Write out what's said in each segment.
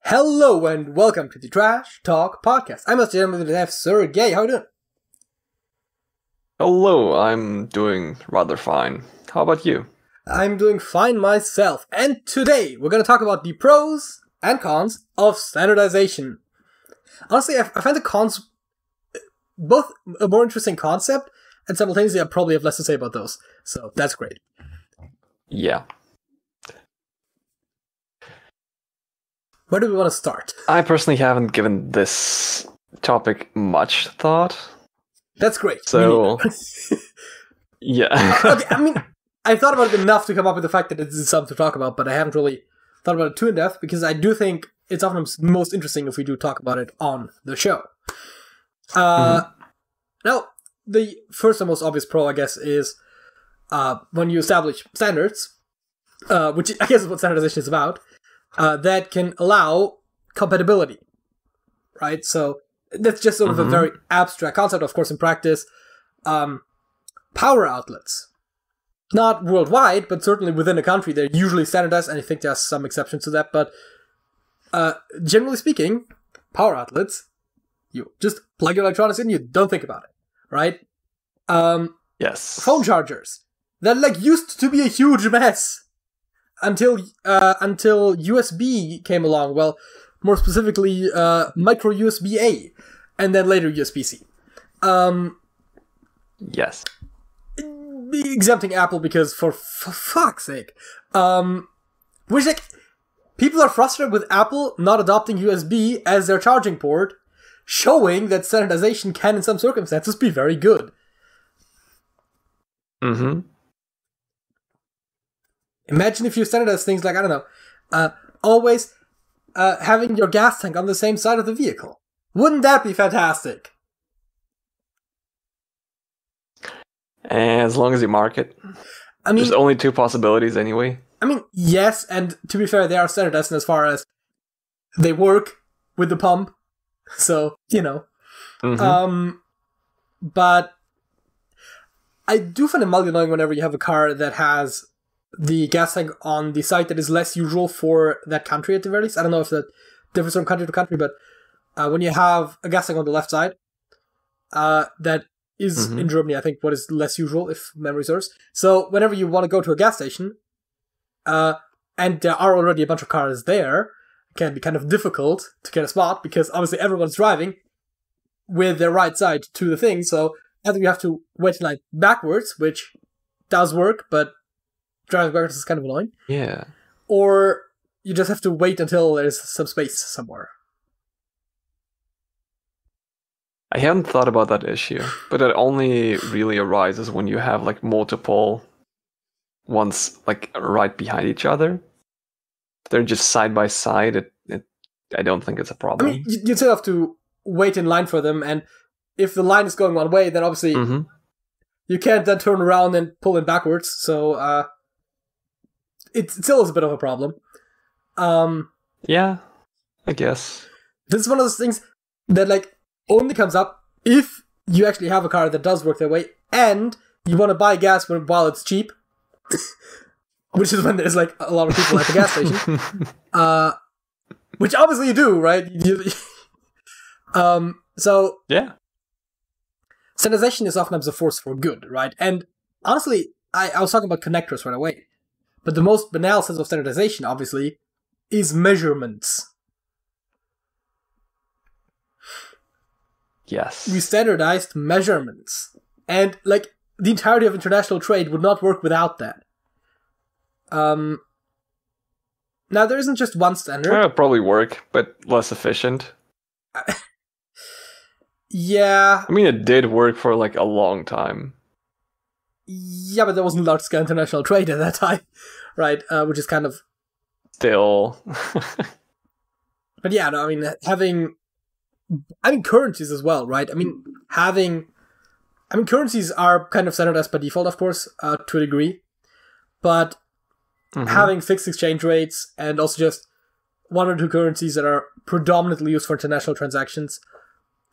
Hello and welcome to the Trash Talk Podcast. I'm Mr. Gentleman with Sergej. How are you doing? Hello, I'm doing rather fine. How about you? I'm doing fine myself. And today we're going to talk about the pros and cons of standardization. Honestly, I find the cons both a more interesting concept, and simultaneously I probably have less to say about those. So that's great. Yeah. Where do we want to start? I personally haven't given this topic much thought. That's great. So, yeah. Okay, I mean, I thought about it enough to come up with the fact that it's something to talk about, but I haven't really thought about it too in depth because I do think it's often most interesting if we do talk about it on the show. Now, the first and most obvious pro, I guess, is when you establish standards, which I guess is what standardization is about, that can allow compatibility, right? So that's just sort of a very abstract concept. Of course, in practice, power outlets, not worldwide, but certainly within a country, they're usually standardized, and I think there's some exceptions to that. But generally speaking, power outlets, you just plug your electronics in, you don't think about it, right? Yes. Phone chargers that used to be a huge mess until USB came along. Well, more specifically, micro USB A, and then later USB C. Yes. Exempting Apple because for fuck's sake, which people are frustrated with Apple not adopting USB as their charging port, showing that standardization can, in some circumstances, be very good. Imagine if you standardize things like, I don't know, always having your gas tank on the same side of the vehicle. Wouldn't that be fantastic? As long as you mark it. I mean, there's only two possibilities anyway. I mean, yes, and to be fair, they are standardized as far as they work with the pump. So, you know. But I do find it mildly annoying whenever you have a car that has the gas tank on the site that is less usual for that country at the very least. I don't know if that differs from country to country, but when you have a got on the left side, that is in Germany, I think, what is less usual, if memory serves. So whenever you want to go to a gas station, and there are already a bunch of cars there, it can be kind of difficult to get a spot, because obviously everyone's driving with their right side to the thing, so either you have to wait in line backwards, which does work, but driving backwards is kind of annoying. Yeah. Or you just have to wait until there's some space somewhere. I hadn't thought about that issue, but it only really arises when you have multiple ones right behind each other. They're just side by side. I don't think it's a problem. I mean, you still have to wait in line for them, and if the line is going one way, then obviously you can't then turn around and pull in backwards. So it still is a bit of a problem. Yeah, I guess. This is one of those things that only comes up if you actually have a car that does work that way, and you want to buy gas while it's cheap, which is when there's a lot of people at the gas station, which obviously you do, right? So yeah, standardization is oftentimes a force for good, right? And honestly, I was talking about connectors right away, but the most banal sense of standardization, obviously, is measurements. Yes. We standardized measurements. And, the entirety of international trade would not work without that. Now, there isn't just one standard. It would probably work, but less efficient. Yeah. I mean, it did work for, a long time. Yeah, but there wasn't large-scale international trade at that time, right? Which is kind of... Still. But yeah, no, I mean, currencies as well, right? I mean, currencies are kind of standardized by default, of course, to a degree. But having fixed exchange rates and also just one or two currencies that are predominantly used for international transactions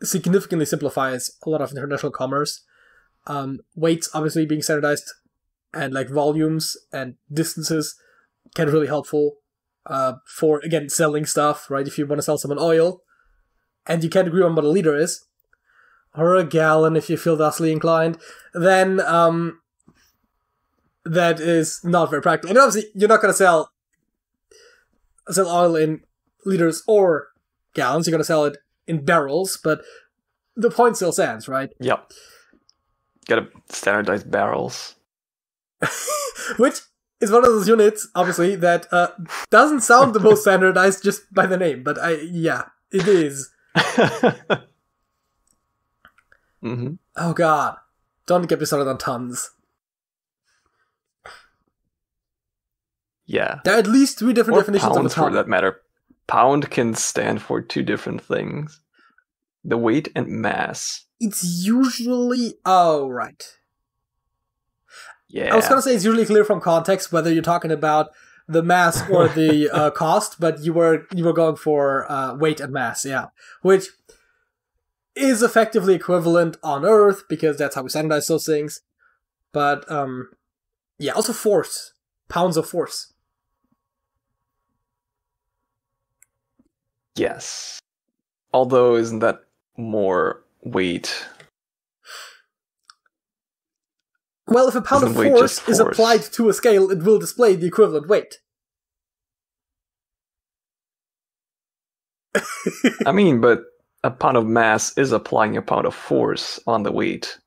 significantly simplifies a lot of international commerce. Weights obviously being standardized, and volumes and distances can be really helpful. for, again, selling stuff, right? If you want to sell someone oil, and you can't agree on what a liter is, or a gallon if you feel thusly inclined, then that is not very practical. And obviously, you're not going to sell oil in liters or gallons. You're going to sell it in barrels, but the point still stands, right? Yep. Gotta standardize barrels. Which is one of those units, obviously, that doesn't sound the most standardized just by the name, but it is. Mm-hmm. Oh god. Don't get me started on tons. Yeah. There are at least 3 different Or definitions of a pounds, ton. for that matter. Pound can stand for 2 different things. The weight and mass. It's usually... Oh, right. Yeah. I was going to say it's usually clear from context whether you're talking about the mass or the cost, but you were going for weight and mass, yeah. Which is effectively equivalent on Earth, because that's how we standardize those things. But, yeah, also force. Pounds of force. Yes. Although, isn't that more weight? Well, if a pound of Isn't weight force just is force? applied to a scale, it will display the equivalent weight. I mean, but a pound of mass is applying a pound of force on the weight.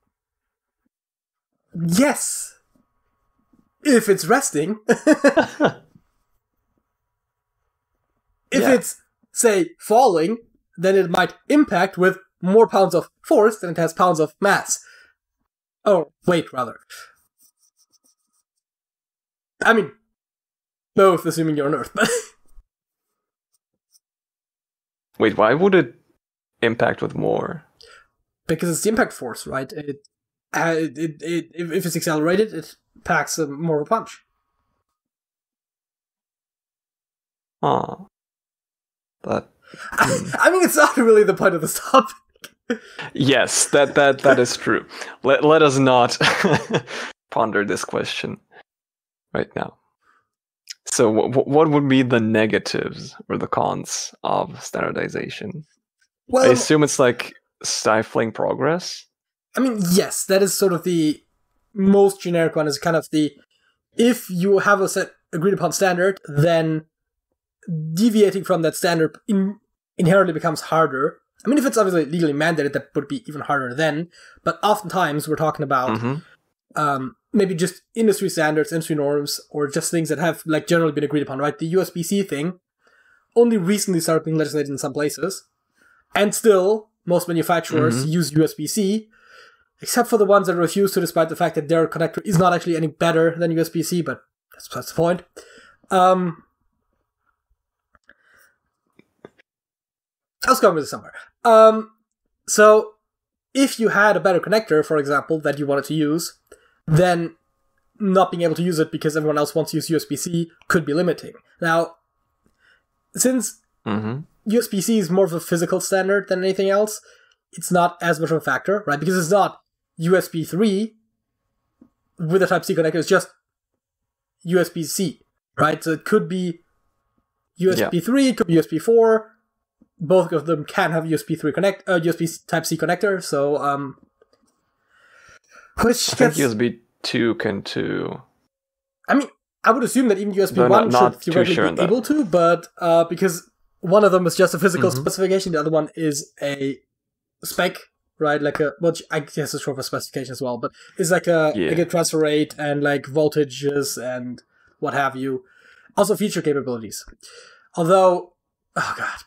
Yes! If it's resting. If Yeah. it's, say, falling, then it might impact with more pounds of force than it has pounds of mass. Oh, weight, rather. I mean, both, assuming you're on Earth. Wait, why would it impact with more? Because it's the impact force, right? If it's accelerated, it packs more of a punch. Oh. That. I mean, it's not really the point of this topic. Yes, that is true. Let us not ponder this question right now. So, what would be the negatives or the cons of standardization? Well, I assume it's like stifling progress. I mean, yes, that is sort of the most generic one, is kind of the, if you have a set agreed upon standard, then deviating from that standard inherently becomes harder. I mean, if it's obviously legally mandated, that would be even harder then, but oftentimes we're talking about maybe just industry standards, industry norms, or just things that have like generally been agreed upon, right? The USB-C thing only recently started being legislated in some places, and still, most manufacturers use USB-C, except for the ones that refuse to, despite the fact that their connector is not actually any better than USB-C, but that's the point. I was going with it somewhere. So, if you had a better connector, for example, that you wanted to use, then not being able to use it because everyone else wants to use USB-C could be limiting. Now, since USB-C is more of a physical standard than anything else, it's not as much of a factor, right? Because it's not USB 3 with a Type-C connector, it's just USB-C, right? So it could be USB 3, it could be USB 4. Both of them can have USB Type-C connector, so which I think USB 2 can too. I mean, I would assume that even USB No, 1 not should too theoretically sure on be that. able to, but because one of them is just a physical specification, the other one is a spec, right? Like I guess it's short for specification as well, but it's like a transfer rate and like voltages and what have you. Also feature capabilities. Although, oh god.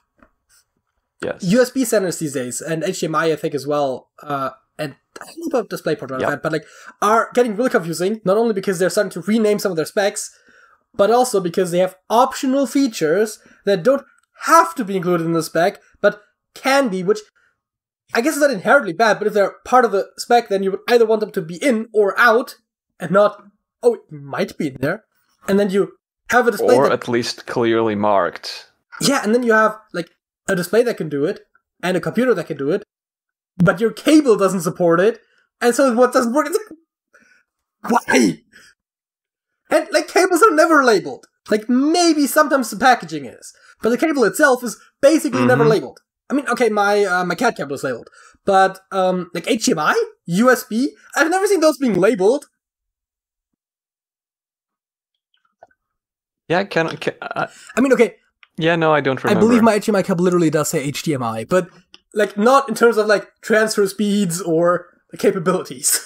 Yes. USB standards these days, and HDMI I think as well, and I don't know about DisplayPort or that, but like are getting really confusing, not only because they're starting to rename some of their specs, but also because they have optional features that don't have to be included in the spec, but can be, which I guess is not inherently bad, but if they're part of the spec, then you would either want them to be in or out, and not, oh, it might be in there, and then you have a display or at least clearly marked. Yeah, and then you have, like, a display that can do it, and a computer that can do it, but your cable doesn't support it, and so what doesn't work, it's like, why? And, like, cables are never labeled. Like, maybe sometimes the packaging is, but the cable itself is basically never labeled. I mean, okay, my cat cable is labeled, but like HDMI, USB, I've never seen those being labeled. Yeah, I mean, okay. Yeah, no, I don't remember. I believe my HDMI cable literally does say HDMI, but like not in terms of like transfer speeds or the capabilities.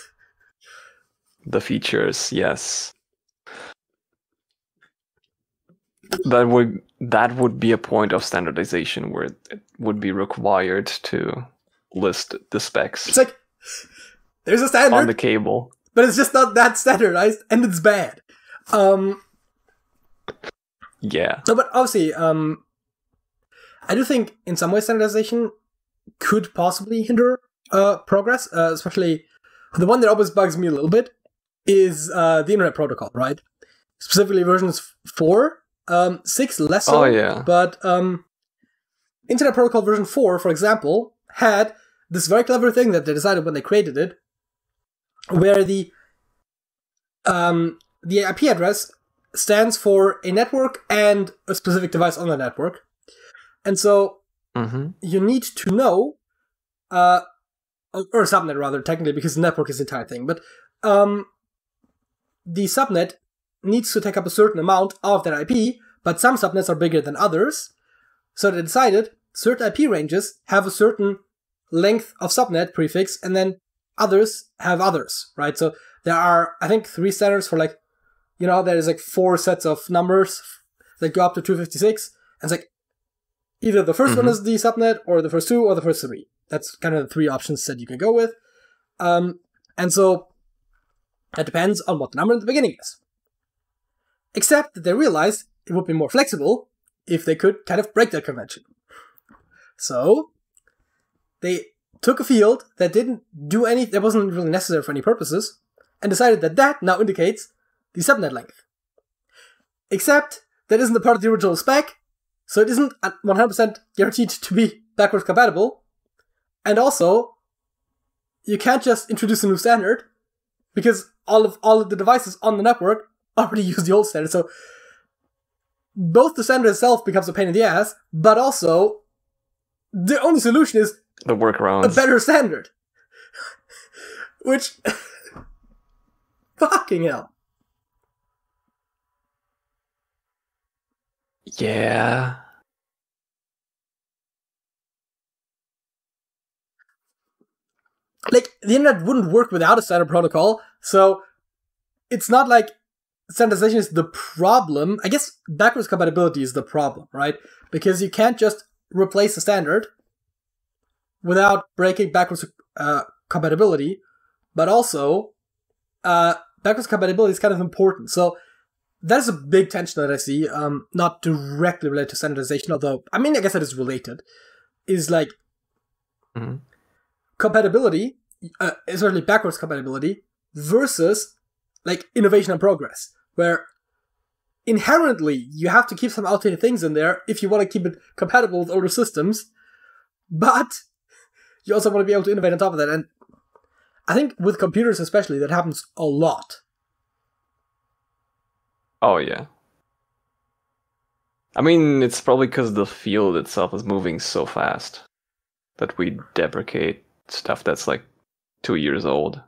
The features, yes. That would be a point of standardization where it would be required to list the specs. It's like there's a standard on the cable, but it's just not that standardized, and it's bad. Yeah. No, but obviously, I do think in some ways standardization could possibly hinder progress, especially the one that always bugs me a little bit is the Internet Protocol, right? Specifically versions 4, 6 less so. Oh, yeah. But Internet Protocol version 4, for example, had this very clever thing that they decided when they created it, where the IP address stands for a network and a specific device on the network. And so you need to know, or subnet rather, technically, because the network is the entire thing, but the subnet needs to take up a certain amount of that IP, but some subnets are bigger than others. So they decided certain IP ranges have a certain length of subnet prefix, and then others have others, right? So there are, I think, 3 standards for like, there's like 4 sets of numbers that go up to 256. And it's like either the first one is the subnet, or the first 2, or the first 3. That's kind of the 3 options that you can go with. And so it depends on what the number in the beginning is. Except that they realized it would be more flexible if they could kind of break that convention. So they took a field that didn't do any, that wasn't really necessary for any purposes, and decided that that now indicates the subnet length. Except that isn't a part of the original spec, so it isn't 100% guaranteed to be backwards compatible. And also, you can't just introduce a new standard, because all of the devices on the network already use the old standard. So both the standard itself becomes a pain in the ass, but also the only solution is the workarounds. A better standard. Which fucking hell. Yeah. Like, the internet wouldn't work without a standard protocol, so it's not like standardization is the problem. I guess backwards compatibility is the problem, right? Because you can't just replace the standard without breaking backwards compatibility, but also backwards compatibility is kind of important. So that is a big tension that I see, not directly related to standardization, although, I mean, I guess it is related, is like compatibility, especially backwards compatibility, versus like innovation and progress, where inherently you have to keep some outdated things in there if you want to keep it compatible with older systems, but you also want to be able to innovate on top of that. And I think with computers especially, that happens a lot. Oh, yeah. I mean, it's probably because the field itself is moving so fast that we deprecate stuff that's like 2 years old.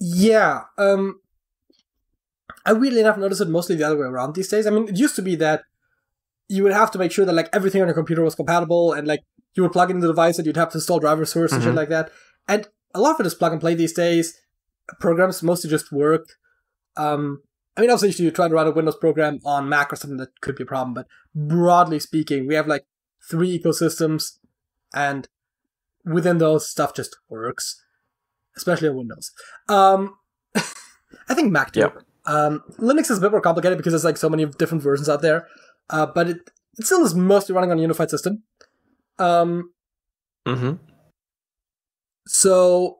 Yeah, I weirdly enough noticed it mostly the other way around these days. I mean, it used to be that you would have to make sure that like everything on your computer was compatible, and like you would plug in the device and you'd have to install drivers first and shit like that. And a lot of it is plug and play these days. Programs mostly just work. I mean, obviously, if you try to run a Windows program on Mac or something, that could be a problem. But broadly speaking, we have like 3 ecosystems, and within those, stuff just works, especially on Windows. I think Mac too. Yep. Linux is a bit more complicated because there's like so many different versions out there. But it still is mostly running on a unified system. So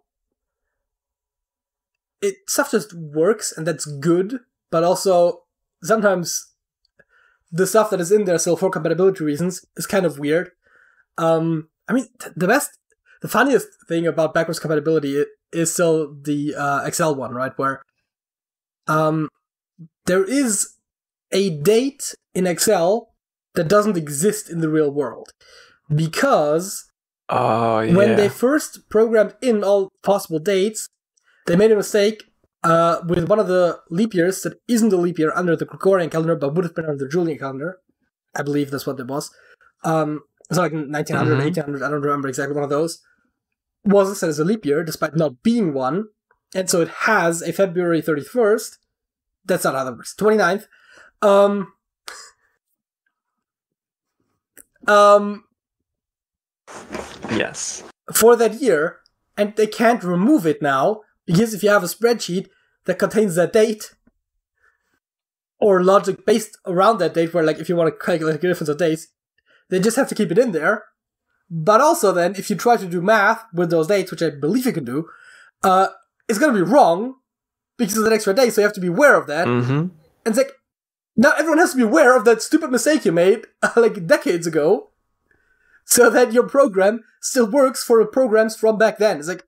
stuff just works, and that's good, but also sometimes the stuff that is in there still for compatibility reasons is kind of weird. I mean, the funniest thing about backwards compatibility is still the Excel one, right? Where there is a date in Excel that doesn't exist in the real world. Because when they first programmed in all possible dates, they made a mistake with one of the leap years that isn't a leap year under the Gregorian calendar, but would have been under the Julian calendar. I believe that's what it was. So like 1900, 1800, I don't remember exactly one of those. Was listed as a leap year, despite not being one. And so it has a February 31st. That's not how that works. 29th. Yes. For that year. And they can't remove it now, because if you have a spreadsheet that contains that date, or logic based around that date, where like if you want to calculate the difference of days, they just have to keep it in there. But also then, if you try to do math with those dates, which I believe you can do, it's going to be wrong because of the extra day, so you have to be aware of that. And it's like, now everyone has to be aware of that stupid mistake you made like decades ago, so that your program still works for the programs from back then. It's like...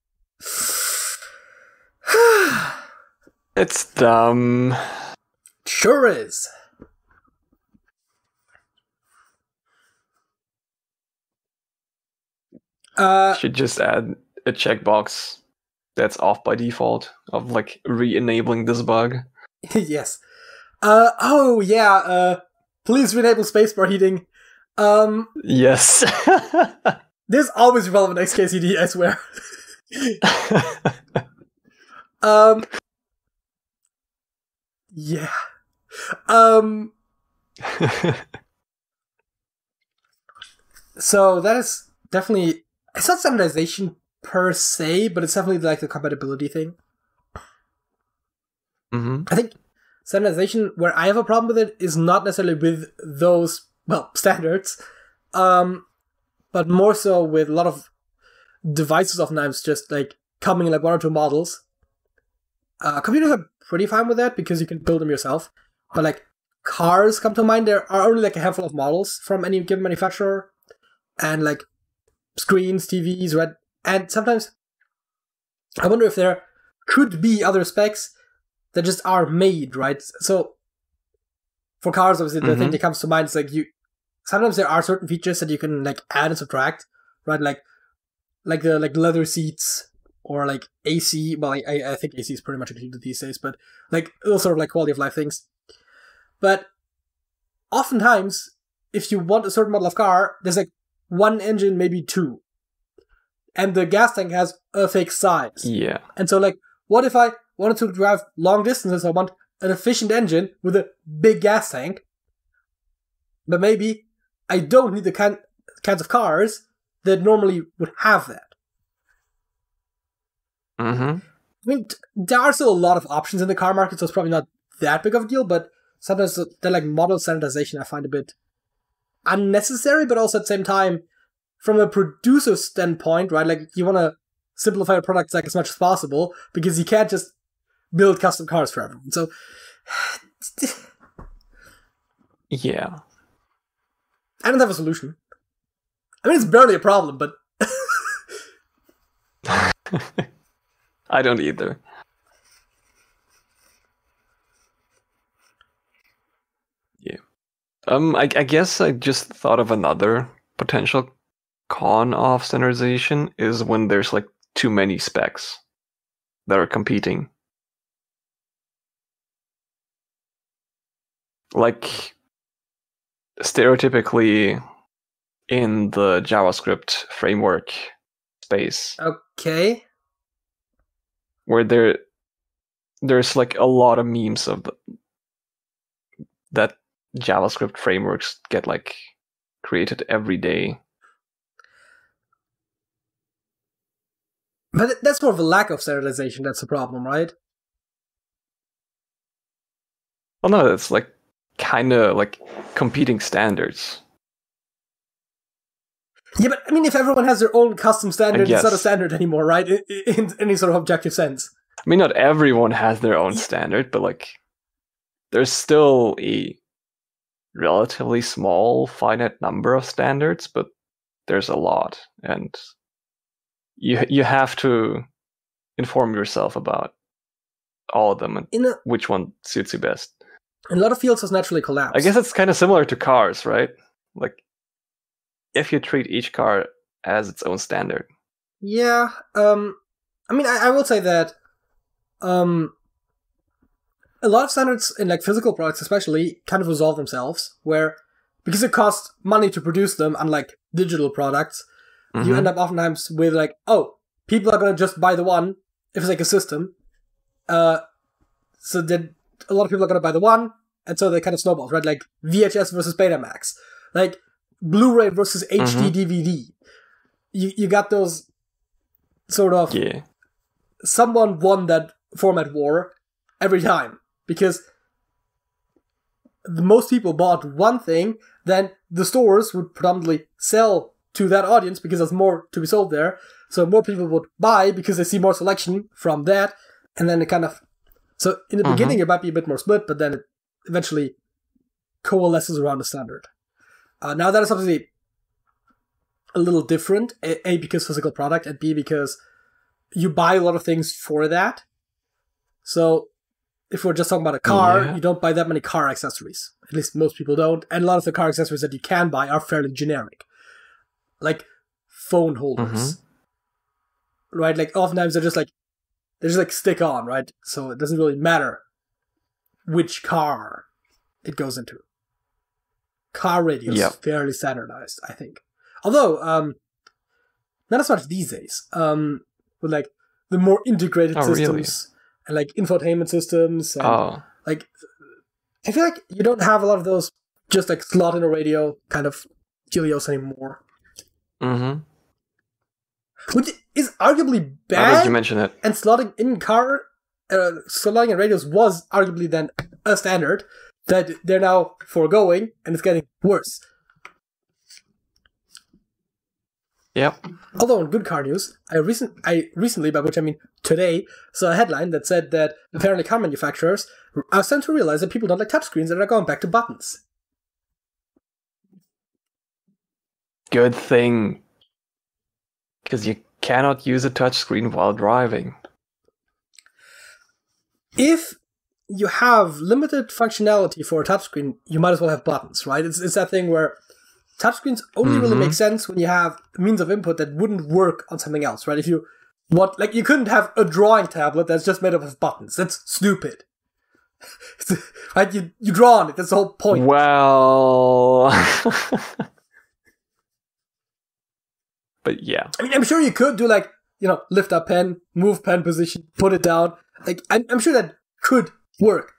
It's dumb. Sure is. Should just add a checkbox that's off by default of like re-enabling this bug. Yes. Please re-enable spacebar heating. Yes. There's always relevant XKCD, I swear. Yeah. So that is definitely... It's not standardization per se, but it's definitely like the compatibility thing. I think standardization, where I have a problem with it, is not necessarily with those, well, standards, but more so with a lot of devices oftentimes just like coming in like one or two models. Computers are pretty fine with that because you can build them yourself, but like cars come to mind. There are only like a handful of models from any given manufacturer, and like screens, TVs, right? And sometimes I wonder if there could be other specs that just are made, right? So for cars, obviously, the thing that comes to mind is like sometimes there are certain features that you can like add and subtract, right? Like the leather seats or like AC. Well, I think AC is pretty much included these days, but like those sort of like quality of life things. But oftentimes, if you want a certain model of car, there's like one engine, maybe two. And the gas tank has a fixed size. Yeah. And so like, what if I wanted to drive long distances? I want an efficient engine with a big gas tank. But maybe I don't need the kinds of cars that normally would have that. I mean, there are still a lot of options in the car market, so it's probably not that big of a deal, but sometimes the like model standardization I find a bit unnecessary, but also at the same time, from a producer standpoint, right? Like, you want to simplify your products like as much as possible, because you can't just build custom cars for everyone. So, yeah. I don't have a solution. I mean, it's barely a problem, but... I don't either. Yeah. I guess I just thought of another potential con of standardization is when there's like too many specs that are competing. Like, stereotypically in the JavaScript framework space. Okay. Where there's like a lot of memes of that JavaScript frameworks get like created every day. But that's more of a lack of standardization that's the problem, right? Well, no, it's like kind of like competing standards. Yeah, but I mean, if everyone has their own custom standard, it's not a standard anymore, right? In any sort of objective sense. I mean, not everyone has their own standard, but like, there's still a relatively small, finite number of standards, but there's a lot, and you have to inform yourself about all of them and which one suits you best. In a lot of fields, has naturally collapsed. I guess it's kind of similar to cars, right? Like, if you treat each car as its own standard. Yeah. I mean, I will say that a lot of standards in like physical products especially kind of resolve themselves, where because it costs money to produce them, unlike digital products, you end up oftentimes with like, oh, people are going to just buy the one if it's like a system. So then a lot of people are going to buy the one, and so they kind of snowballs, right? Like VHS versus Betamax, like Blu-ray versus HD DVD. You got those sort of someone won that format war every time, because the most people bought one thing, then the stores would predominantly sell to that audience because there's more to be sold there. So more people would buy because they see more selection from that, and then it kind of... So in the beginning it might be a bit more split, but then it eventually coalesces around the standard. Now that is obviously a little different, A, because physical product, and B, because you buy a lot of things for that. So if we're just talking about a car, you don't buy that many car accessories. At least most people don't. And a lot of the car accessories that you can buy are fairly generic. Like phone holders. Right? Like oftentimes they're just like stick on, right? So it doesn't really matter which car it goes into. Car radios fairly standardized, I think. Although, not as much these days. With like the more integrated systems and like infotainment systems and like I feel like you don't have a lot of those just like slot in a radio kind of dealios anymore. Which is arguably bad. Now that you mention it. And slotting in radios was arguably then a standard that they're now foregoing, and it's getting worse. Yep. Although in good car news, I recently, by which I mean today, saw a headline that said that apparently car manufacturers are starting to realize that people don't like touchscreens and are going back to buttons. Good thing. Because you cannot use a touchscreen while driving. If you have limited functionality for a touchscreen, you might as well have buttons, right? It's that thing where touchscreens only really make sense when you have means of input that wouldn't work on something else, right? If you you couldn't have a drawing tablet that's just made up of buttons. That's stupid. Right? You draw on it. That's the whole point. Well, but yeah. I mean, I'm sure you could do lift up pen, move pen position, put it down. Like, I'm sure that could work,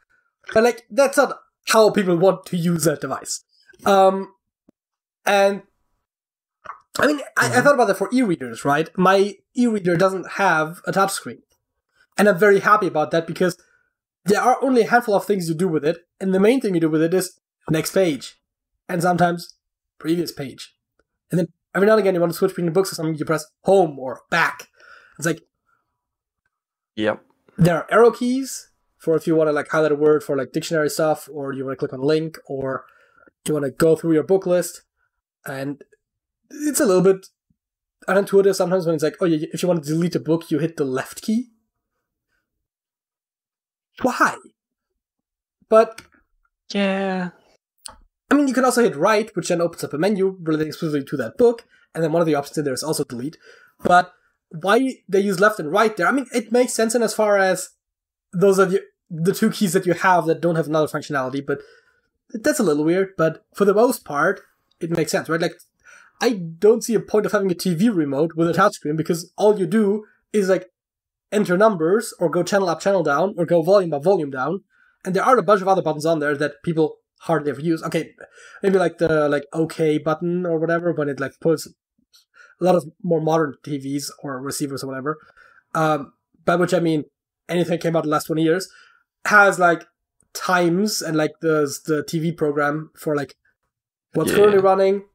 but that's not how people want to use that device. And I mean, I thought about that for e-readers, right? My e-reader doesn't have a touchscreen, and I'm very happy about that because there are only a handful of things you do with it, and the main thing you do with it is next page, and sometimes previous page, and then every now and again you want to switch between the books or something, you press home or back. It's like, yep. There are arrow keys for if you want to highlight a word for dictionary stuff, or you want to click on a link, or you want to go through your book list. And it's a little bit unintuitive sometimes when it's like, oh, if you want to delete a book, you hit the left key. Why? But yeah, I mean, you can also hit right, which then opens up a menu relating specifically to that book, and then one of the options in there is also delete. But why they use left and right there? I mean, it makes sense in as far as those are the two keys that you have that don't have another functionality, but that's a little weird. But for the most part, it makes sense, right? I don't see a point of having a TV remote with a touchscreen because all you do is enter numbers or go channel up, channel down, or go volume up, volume down. And there are a bunch of other buttons on there that people hardly ever use. Okay, maybe the OK button or whatever, when it pulls a lot of more modern TVs or receivers or whatever, by which I mean anything that came out in the last 20 years, has times and the TV program for what's currently running,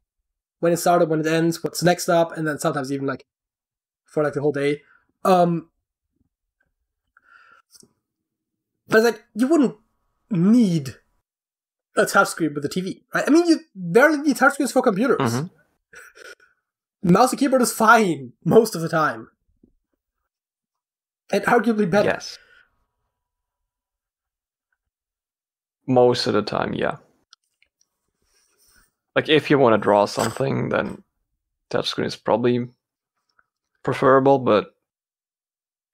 when it started, when it ends, what's next up, and then sometimes even for the whole day. But you wouldn't need a touchscreen with a TV, right? I mean, you barely need touchscreens for computers. Mouse and keyboard is fine most of the time. And arguably better. Yes. Most of the time, yeah. Like if you want to draw something, then touchscreen is probably preferable, but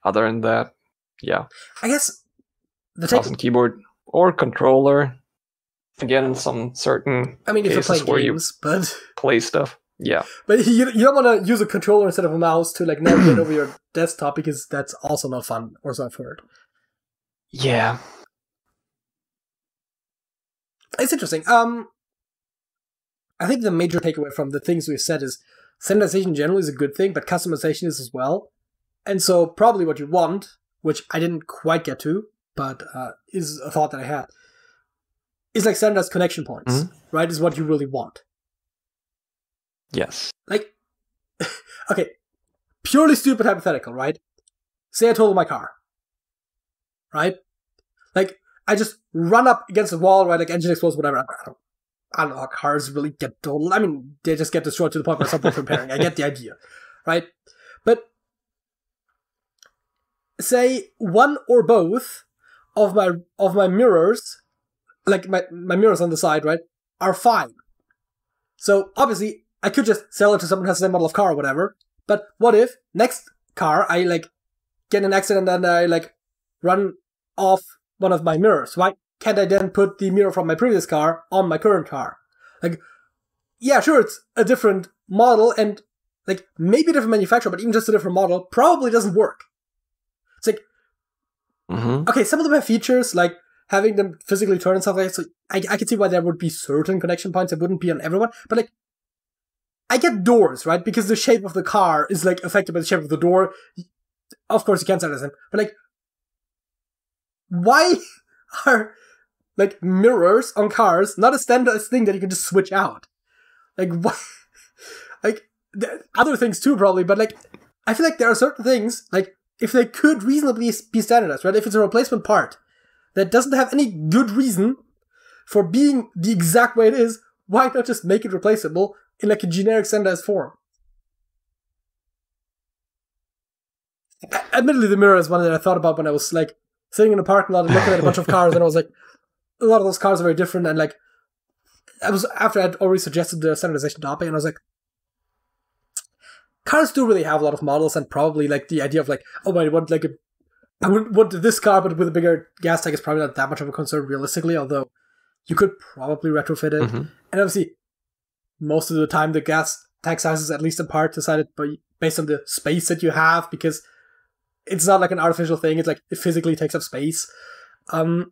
other than that, yeah. I guess the mouse and keyboard or controller. Again, in some certain if you're cases playing where games, but play stuff, yeah. But you don't want to use a controller instead of a mouse to like navigate over your desktop, because that's also not fun, or so I've heard. Yeah. It's interesting. I think the major takeaway from the things we've said is standardization generally is a good thing, but customization is as well. And so probably what you want, which I didn't quite get to, but is a thought that I had, is like standardized connection points, right? Is what you really want. Yes. Like, okay, purely stupid hypothetical, right? Say I total my car, right? Like, I just run up against the wall, right? Like, engine explodes, whatever. I don't know how cars really get totaled. I mean, they just get destroyed to the point where something's repairing. I get the idea, right? But say one or both of my mirrors, like my mirrors on the side, right, are fine. So obviously, I could just sell it to someone who has the same model of car or whatever. But what if next car I like get in an accident and I like run off one of my mirrors? Why can't I then put the mirror from my previous car on my current car? Like, yeah, sure, it's a different model and like maybe a different manufacturer, but even just a different model probably doesn't work. It's like, okay, some of them have features like having them physically turn and stuff like that. So I can see why there would be certain connection points that wouldn't be on everyone. But like, I get doors, right? Because the shape of the car is like affected by the shape of the door. Of course, you can't standardize them, but like, why are like mirrors on cars not a standardized thing that you can just switch out? Like, what? Like, other things too, probably, but like, I feel like there are certain things, like, if they could reasonably be standardized, right? If it's a replacement part that doesn't have any good reason for being the exact way it is, why not just make it replaceable in like a generic standardized form? Admittedly, the mirror is one that I thought about when I was like sitting in a parking lot and looking at a bunch of cars, and I was like, a lot of those cars are very different, and like, I was after I'd already suggested the standardization topic, and I was like, cars do really have a lot of models, and probably like the idea of like, oh, I want like I would want this car, but with a bigger gas tank is probably not that much of a concern realistically, although you could probably retrofit it. And obviously, most of the time the gas tank size is at least in part decided based on the space that you have, because it's not like an artificial thing, it's like it physically takes up space. And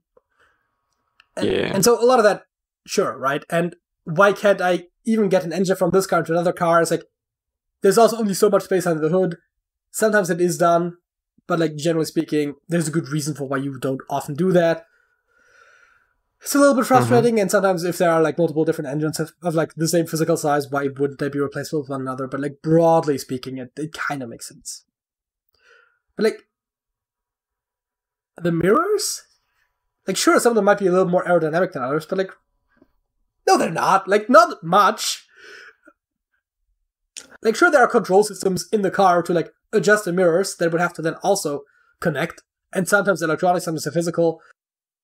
so a lot of that, sure, right? And why can't I even get an engine from this car to another car? It's like, there's also only so much space under the hood. Sometimes it is done, but like generally speaking, there's a good reason for why you don't often do that. It's a little bit frustrating, and sometimes if there are like multiple different engines of like the same physical size, why wouldn't they be replaceable with one another? But like broadly speaking, it kind of makes sense. But like, the mirrors? Like, sure, some of them might be a little more aerodynamic than others, but like, no, they're not. Like, not much. Like, sure, there are control systems in the car to like adjust the mirrors that would have to then also connect, and sometimes electronic, sometimes physical.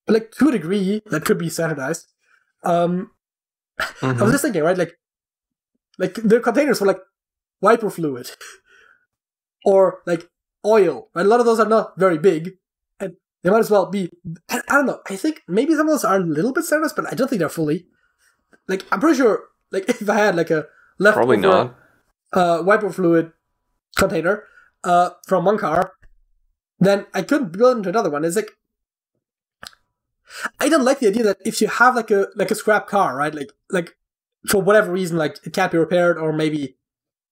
But like, to a degree, that could be standardized. I was just thinking, right? Like the containers for like wiper fluid or like oil, right? A lot of those are not very big, and they might as well be. I don't know. I think maybe some of those are a little bit standardized, but I don't think they're fully. Like, I'm pretty sure, like, if I had like a leftover wiper fluid container from one car, then I couldn't build into another one. It's like, I don't like the idea that if you have like a scrap car, right? Like for whatever reason, like it can't be repaired, or maybe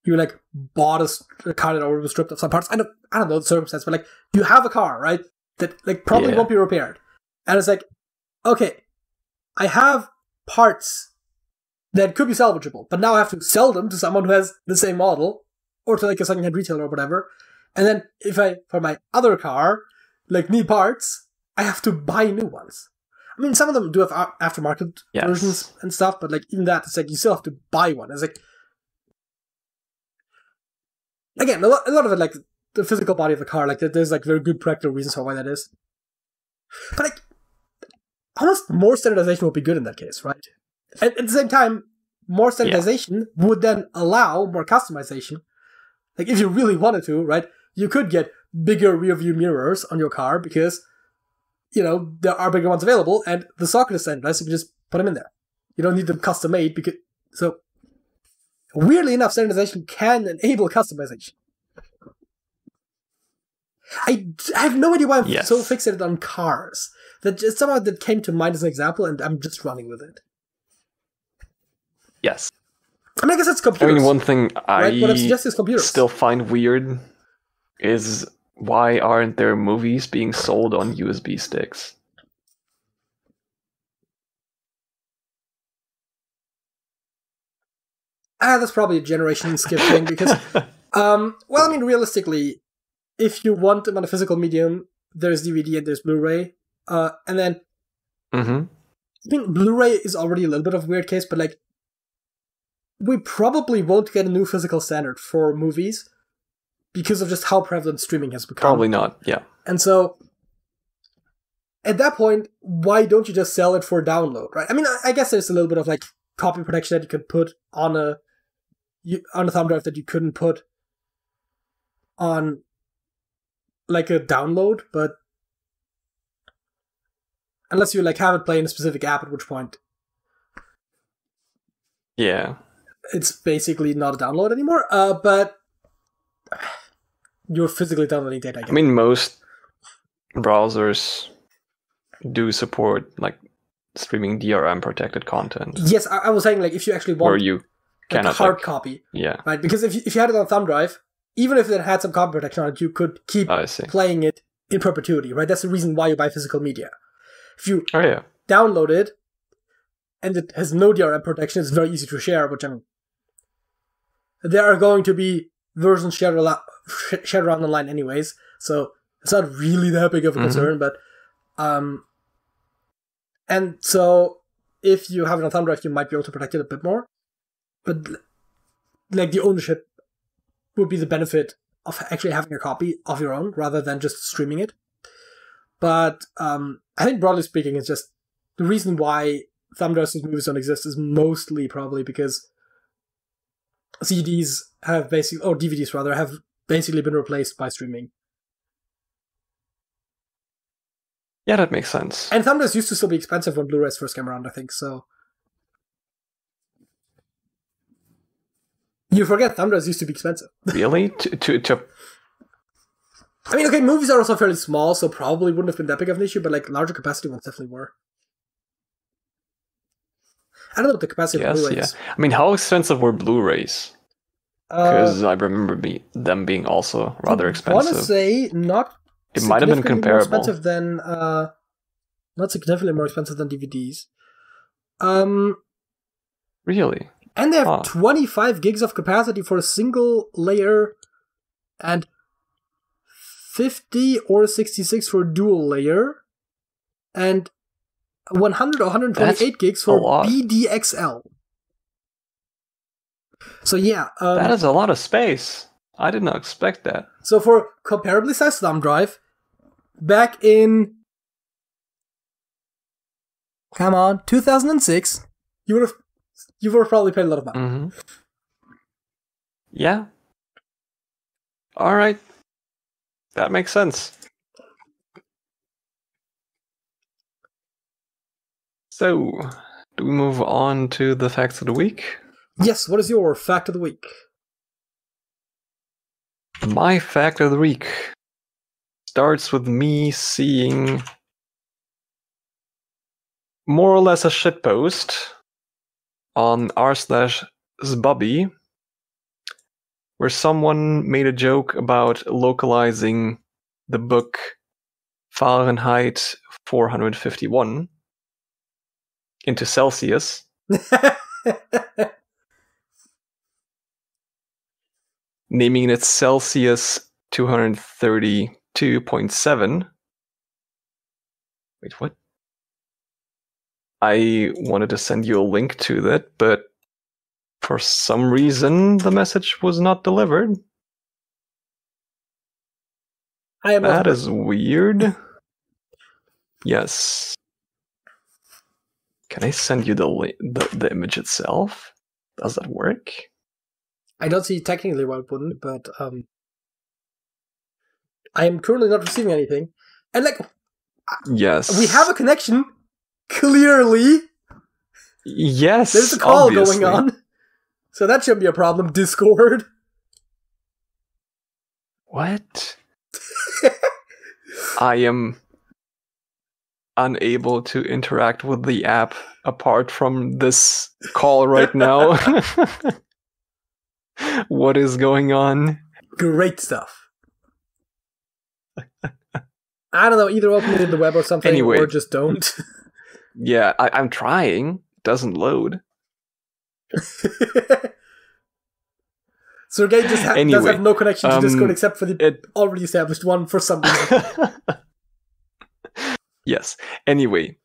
you like bought a car that already was stripped of some parts. I don't know the circumstance, but like you have a car, right? That like probably won't be repaired, and it's like, okay, I have parts that could be salvageable, but now I have to sell them to someone who has the same model, or to like a secondhand retailer or whatever. And then if I, for my other car, like need parts, I have to buy new ones. I mean, some of them do have aftermarket versions and stuff, but like even that, it's like you still have to buy one. It's like, again, a lot of it, like the physical body of the car, like there's like very good practical reasons for why that is. But like, almost more standardization would be good in that case, right? And at the same time, more standardization would then allow more customization. Like, if you really wanted to, right, you could get bigger rear view mirrors on your car because, there are bigger ones available, and the socket is standardized, so you can just put them in there. You don't need them custom made because. So, weirdly enough, standardization can enable customization. I have no idea why I'm so fixated on cars. That just somehow that came to mind as an example, and I'm just running with it. Yes. I mean, I guess it's computers. I mean, one thing what I'm suggesting is computers. Still find weird is why aren't there movies being sold on USB sticks? That's probably a generation skip thing because, realistically, if you want them on a physical medium, there's DVD and there's Blu-ray, and then, Blu-ray is already a little bit of a weird case, but like, we probably won't get a new physical standard for movies because of just how prevalent streaming has become. Probably not, yeah. And so, at that point, why don't you just sell it for download, right? I mean, I guess there's a little bit of like copy protection that you could put on a thumb drive that you couldn't put on like a download, but unless you like have it play in a specific app, at which point, it's basically not a download anymore. But you're physically downloading data. I mean, most browsers do support like streaming DRM protected content. Yes, I was saying like if you actually want, or you like a hard copy, right? Because if you had it on a thumb drive, even if it had some copy protection on it, you could keep playing it in perpetuity, right? That's the reason why you buy physical media. If you download it and it has no DRM protection, it's very easy to share. Which there are going to be versions shared around online anyways, so it's not really that big of a concern. But and so if you have it on a thumb drive, you might be able to protect it a bit more. But like the ownership would be the benefit of actually having a copy of your own rather than just streaming it. But I think broadly speaking, it's just the reason why thumb drives with movies don't exist is mostly probably because CDs have DVDs rather, have basically been replaced by streaming. Yeah, that makes sense. And thumb drives used to still be expensive when Blu-rays first came around, I think, so. You forget thumb drives used to be expensive. Really? I mean, okay, movies are also fairly small, so probably wouldn't have been that big of an issue, but like larger capacity ones definitely were. I don't know what the capacity of Blu-rays. Yeah. I mean, how expensive were Blu-rays? Because I remember them being also rather expensive. I want to say not. It might have been comparable. Not significantly more expensive than DVDs. Really? And they have 25 gigs of capacity for a single layer, and 50 or 66 for a dual layer, and 100 or 128 gigs for BDXL. So yeah. That is a lot of space. I did not expect that. So for comparably sized thumb drive, back in 2006, you would have probably paid a lot of money. Yeah. All right. That makes sense. So, do we move on to the facts of the week? Yes, what is your fact of the week? My fact of the week starts with me seeing more or less a shitpost on r/zbubby where someone made a joke about localizing the book Fahrenheit 451 into Celsius. Naming it Celsius 232.7. Wait, what? I wanted to send you a link to that, but for some reason the message was not delivered. That is weird. Yes. Can I send you the image itself? Does that work? I don't see technically why it wouldn't, but I am currently not receiving anything. And like, yes, we have a connection. Clearly, yes. There's a call obviously. going on, so that shouldn't be a problem. Discord. What? I am unable to interact with the app apart from this call right now. What is going on? Great stuff. I don't know, either open it in the web or something, Anyway. or just don't. Yeah, I'm trying. It doesn't load. Sergej just does have no connection to Discord except for the already established one for some reason. Yes. Anyway,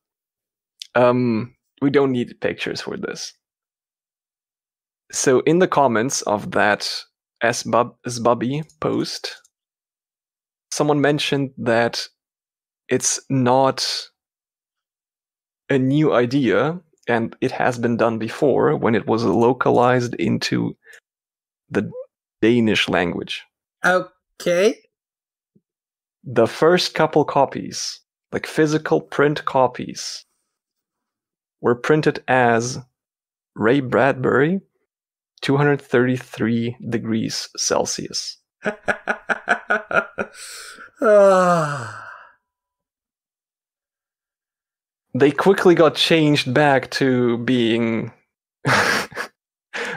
we don't need pictures for this. So in the comments of that SBubby post, someone mentioned that it's not a new idea, and it has been done before when it was localized into the Danish language. Okay. The first couple copies, like physical print copies, were printed as Ray Bradbury, 233 degrees Celsius. They quickly got changed back to being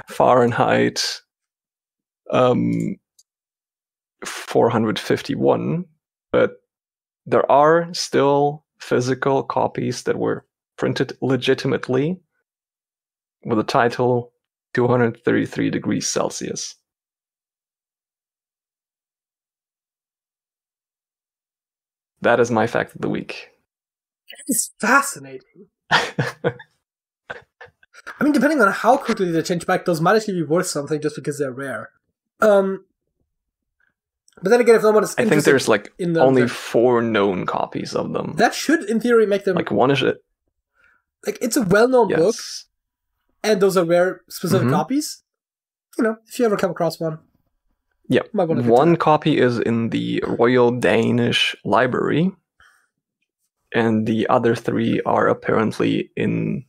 Fahrenheit 451, but there are still physical copies that were printed legitimately with the title 233 degrees Celsius. That is my fact of the week. It's fascinating. I mean, depending on how quickly they change back, those might actually be worth something just because they're rare. But then again, if someone is I think there's like in only 4 known copies of them. That should, in theory, make them like one is it. Like, it's a well-known book, and those are rare specific copies. You know, if you ever come across one. Yeah, one copy is in the Royal Danish Library, and the other 3 are apparently in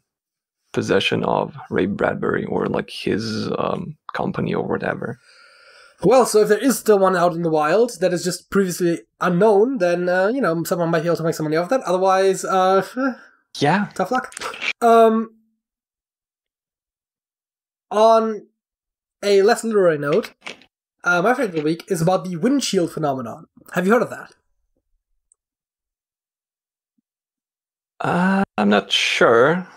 possession of Ray Bradbury or like his company or whatever. Well, so if there is still one out in the wild that is just previously unknown, then, you know, someone might be able to make some money off that. Otherwise, yeah, tough luck. On a less literary note, my favorite of the week is about the windshield phenomenon. Have you heard of that? I'm not sure.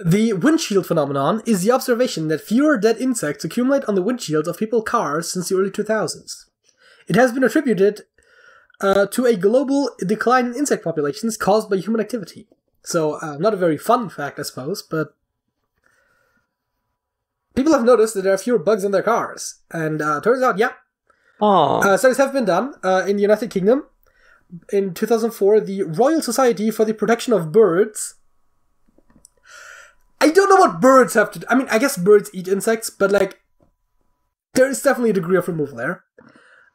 The windshield phenomenon is the observation that fewer dead insects accumulate on the windshields of people's cars since the early 2000s. It has been attributed to a global decline in insect populations caused by human activity. So, not a very fun fact, I suppose, but people have noticed that there are fewer bugs in their cars. And turns out, yeah. Studies have been done in the United Kingdom. In 2004, the Royal Society for the Protection of Birds... I don't know what birds have to do. I mean, I guess birds eat insects, but, like, there is definitely a degree of removal there.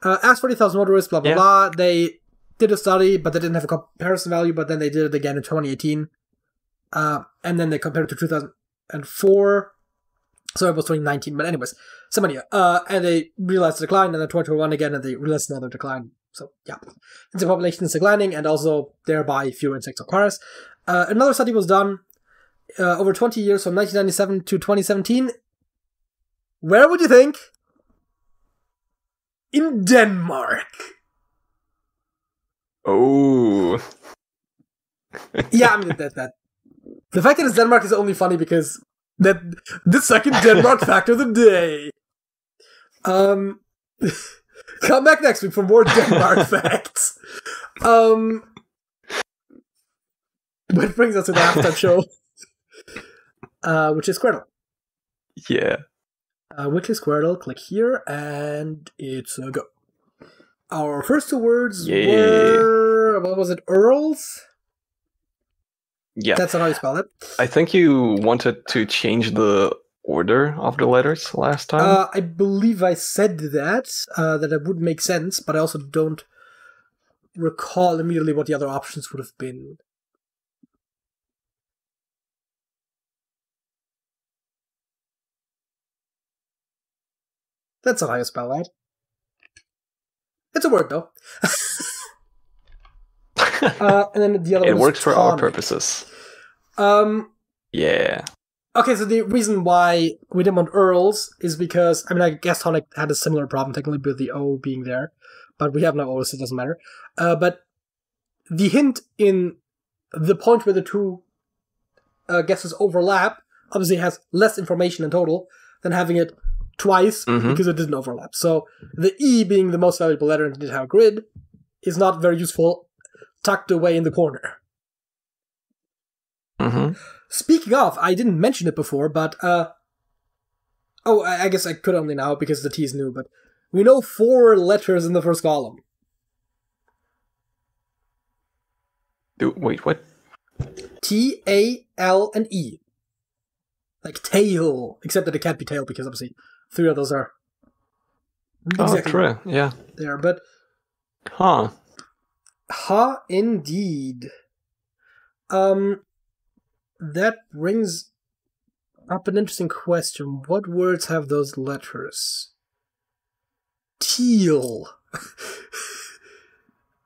Asked 40,000 motorists, blah, blah, blah. They did a study, but they didn't have a comparison value, but then they did it again in 2018. And then they compared it to 2004. So it was 2019, but anyways, some idea. And they realized the decline, and then 2021 again, and they realized another decline. So, yeah. Insect population is declining, and also thereby fewer insects on cars. Another study was done over 20 years from 1997 to 2017. Where would you think? In Denmark. Oh. Yeah, I mean, that. The fact that it's Denmark is only funny because that the second Denmark fact of the day. Come back next week for more Denmark facts. Which brings us to the halftime show. Which is Squirtle. Yeah. Which is Squirtle. Click here, and it's a go. Our first 2 words were... What was it? Earls? Yeah. That's not how you spell it. I think you wanted to change the order of the letters last time. I believe I said that would make sense, but I also don't recall immediately what the other options would have been. That's not how you spell that. It's a word, though. And then the other It one works is for our tonic. purposes. Yeah. Okay, so the reason why we didn't want Earls is because, I guess tonic had a similar problem, technically, with the O being there, but we have no O, so it doesn't matter. But the hint in the point where the two guesses overlap obviously has less information in total than having it twice because it didn't overlap. So the E being the most valuable letter in the entire grid is not very useful tucked away in the corner. Speaking of, I didn't mention it before, but I guess I could only now because the T is new, but we know 4 letters in the first column. Wait, what? T, A, L, and E. Like tail, except that it can't be tail because obviously 3 of those are exactly true. Yeah. There, but indeed. That brings up an interesting question. What words have those letters? Teal.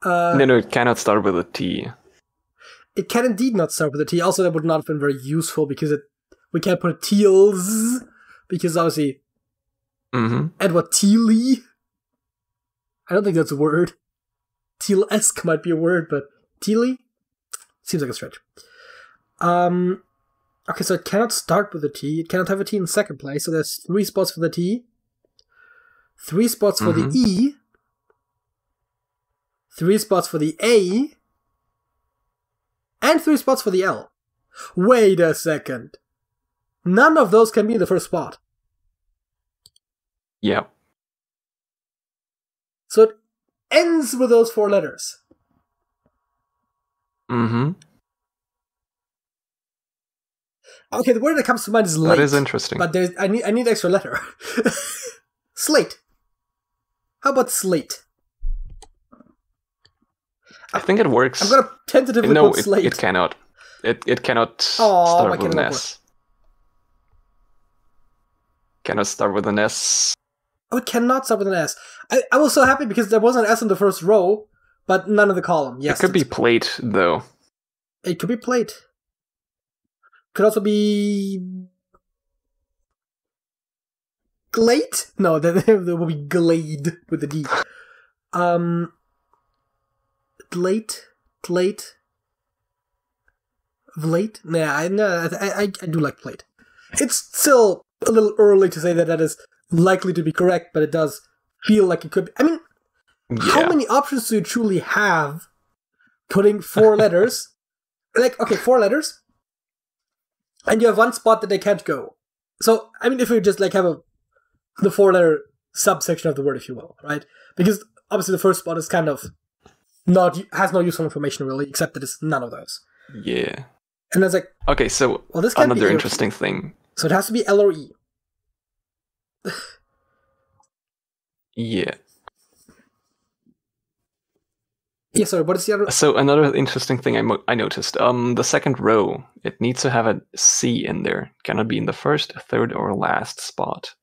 No, it cannot start with a T. It can indeed not start with a T. Also, that would not have been very useful because we can't put teals because obviously. And what tealy? I don't think that's a word. Teal-esque might be a word, but tealy seems like a stretch. Okay, so it cannot start with a T. It cannot have a T in second place. So there's 3 spots for the T, 3 spots for the E, 3 spots for the A, and 3 spots for the L. Wait a second. None of those can be in the first spot. Yeah. So it ends with those 4 letters. Okay, the word that comes to mind is late. That is interesting. But I need an extra letter. Slate. How about slate? I think it works. I'm gonna tentatively put slate. It cannot. It cannot start with an S. Cannot start with an S. Oh, it cannot start with an S. I was so happy because there was an S in the first row, but none of the column. Yes, it could be plate, though. It could be plate. Could also be glade? No, there will be glade with the D. Plate. Vlate? I do like plate. It's still a little early to say that is likely to be correct, but it does feel like it could be. I mean, how many options do you truly have putting 4 letters? Like, okay, 4 letters, and you have 1 spot that they can't go. So, I mean, if we just like have the 4-letter subsection of the word, if you will, right? Because obviously the first spot is kind of has no useful information really, except that it's none of those. Yeah. And it's like, okay, so this can't another be interesting thing. So it has to be L or E. Yeah. Yeah, sorry, what is the other? So another interesting thing I noticed, the second row, it needs to have a C in there. It cannot be in the first, third, or last spot.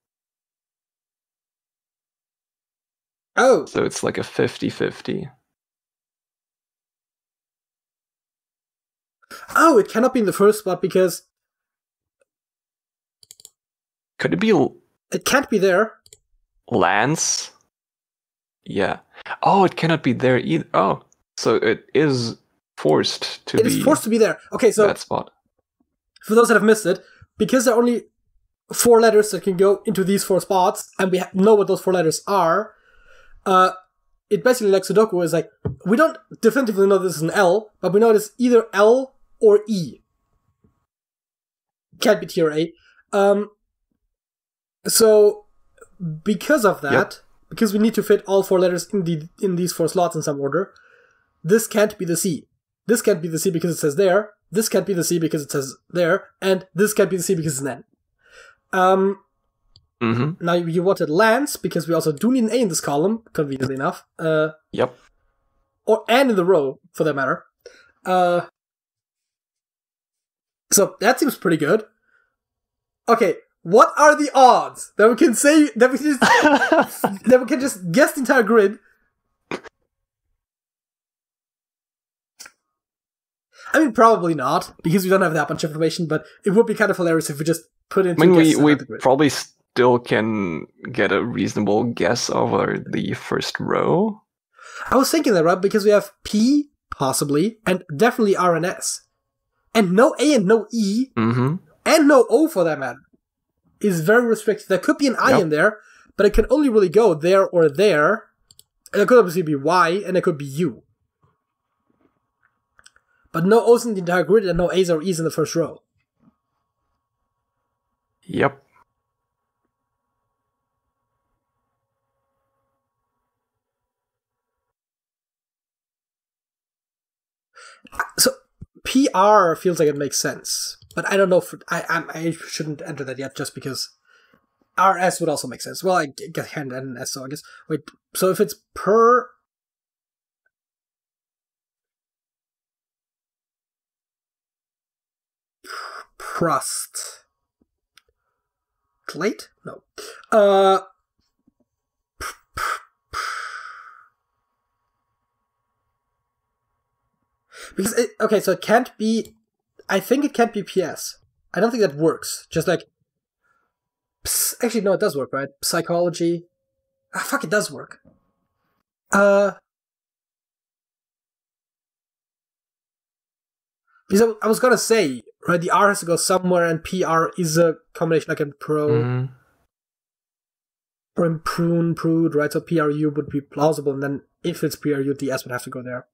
Oh. So it's like a 50-50. Oh, it cannot be in the first spot because... Could it be... It can't be there. Lance? Yeah. Oh, it cannot be there either. Oh, so it is forced to be... It is forced to be there. Okay, so... that spot. For those that have missed it, because there are only 4 letters that can go into these 4 spots, and we know what those 4 letters are, it basically, like Sudoku, is like, we don't definitively know this is an L, but we know it is either L or E. Can't be T or A. So, because of that, because we need to fit all 4 letters in these 4 slots in some order, this can't be the C. This can't be the C because it says there. this can't be the C because it says there, and this can't be the C because it's an N. Now you wanted lands, because we also do need an A in this column, conveniently enough. Yep. Or N in the row, for that matter. So that seems pretty good. Okay, what are the odds that we can say that we can just, that we can just guess the entire grid? I mean, probably not, because we don't have that much information, but it would be kind of hilarious if we just put in. I mean, we probably still can get a reasonable guess over the first row. I was thinking that, right? Because we have P, possibly, and definitely R and S. And no A and no E, and no O for that matter, is very restricted. There could be an I in there, but it can only really go there or there. And it could obviously be Y, and it could be U. But no O's in the entire grid, and no A's or E's in the first row. Yep. So PR feels like it makes sense, but I don't know if I shouldn't enter that yet, just because RS would also make sense. Well, I get hand and S, so I guess. Wait, so if it's per. Prust. Plate? No. Because okay, so it can't be. I think it can't be PS. I don't think that works. Just like. Actually, no, it does work, right? Psychology. Fuck, it does work. Because I was gonna say, right, the R has to go somewhere, and PR is a combination like in pro. Or in prune, prude, right? So PRU would be plausible, and then if it's PRU, the S would have to go there.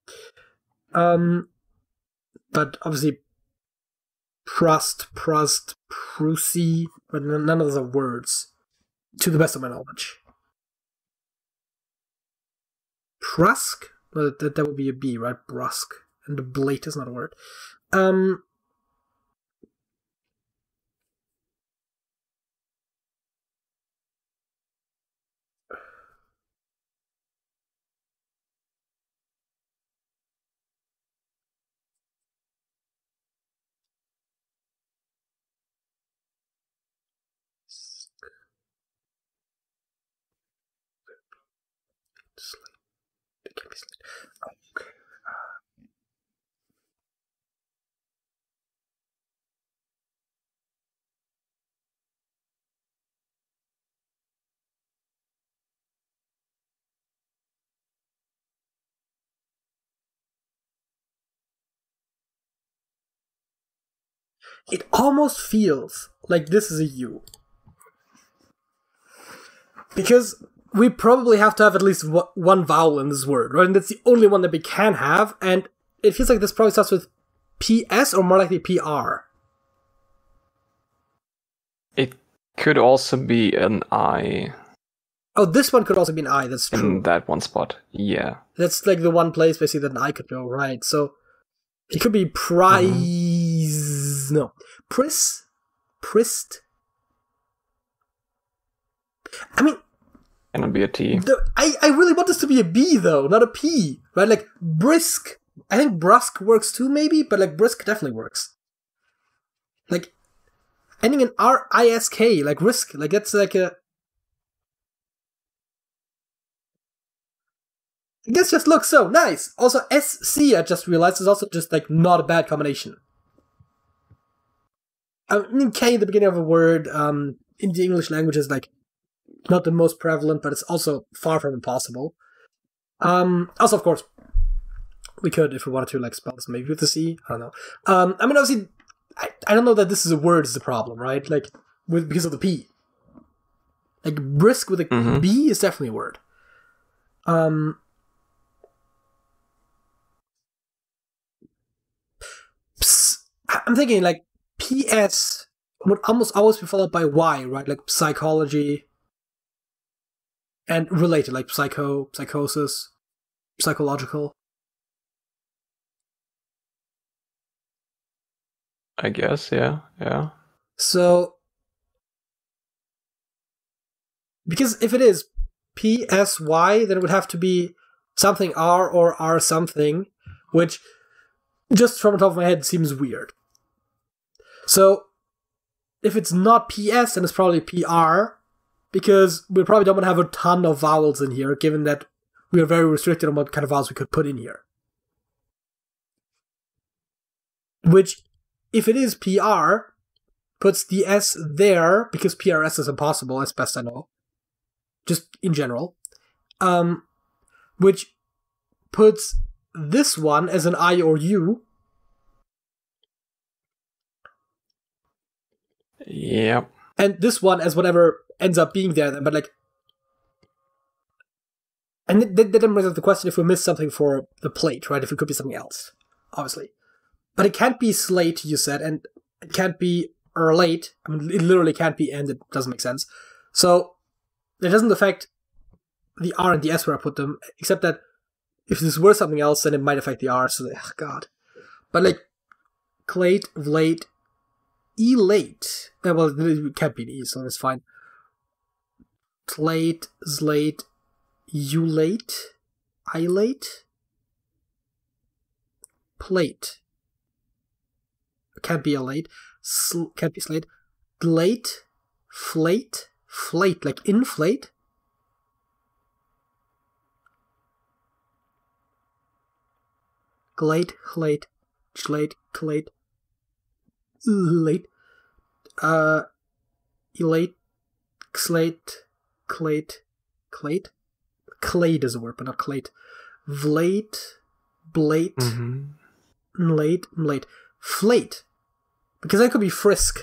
But obviously, Prust, Prusy, but none of those are words, to the best of my knowledge. Prusk? Well, that would be a B, right? Brusque. And the blate is not a word. Okay. It almost feels like this is a U. Because we probably have to have at least one vowel in this word, right? And that's the only one that we can have, and it feels like this probably starts with PS or more likely PR. It could also be an I. Oh, this one could also be an I, that's true. In that one spot, yeah. That's like the one place basically that an I could go, right? So it could be prize. No. Prist. I mean, Can it be a T? I really want this to be a B though, not a P, right? Like brisk. I think brusque works too, maybe, but like brisk definitely works. Like ending in R-I-S-K, like risk, like that's like a. This just looks so nice. Also, SC, I just realized, is also just like not a bad combination. I mean, K in the beginning of a word in the English language is like not the most prevalent, but it's also far from impossible. Also, of course, we could, if we wanted to, like spell this maybe with a C. I don't know. I mean, obviously, I don't know that this is a word is the problem, right? Like because of the P. Like brisk with a B is definitely a word. I'm thinking like PS would almost always be followed by Y, right? Like psychology and related, like psychosis, psychological. I guess, yeah. So, because if it is PSY, then it would have to be something R or R something, which just from the top of my head seems weird. So, if it's not PS, then it's probably PR, because we probably don't want to have a ton of vowels in here, given that we are very restricted on what kind of vowels we could put in here. Which, if it is PR, puts the S there, because PRS is impossible, as best I know. Just in general. Which puts this one as an I or U. Yep. And this one as whatever ends up being there then, but like... And that then brings up the question if we miss something for the plate, right? If it could be something else, obviously. But it can't be slate, you said, and it can't be late. I mean, it literally can't be and, it doesn't make sense. So, it doesn't affect the R and the S where I put them, except that if this were something else, then it might affect the R, so, God. But like, clate, vlate, elate. Well, it can't be an E, so that's fine. Slate, slate, ulate, ilate, plate. Can't be a late. Can't be slate. Glate, flate, flate, like inflate. Glate, glate, slate, clate, late, elate, slate, clate, clate. Clade is a word, but not clate. Vlate, blate, late, late. Flate. Because that could be frisk.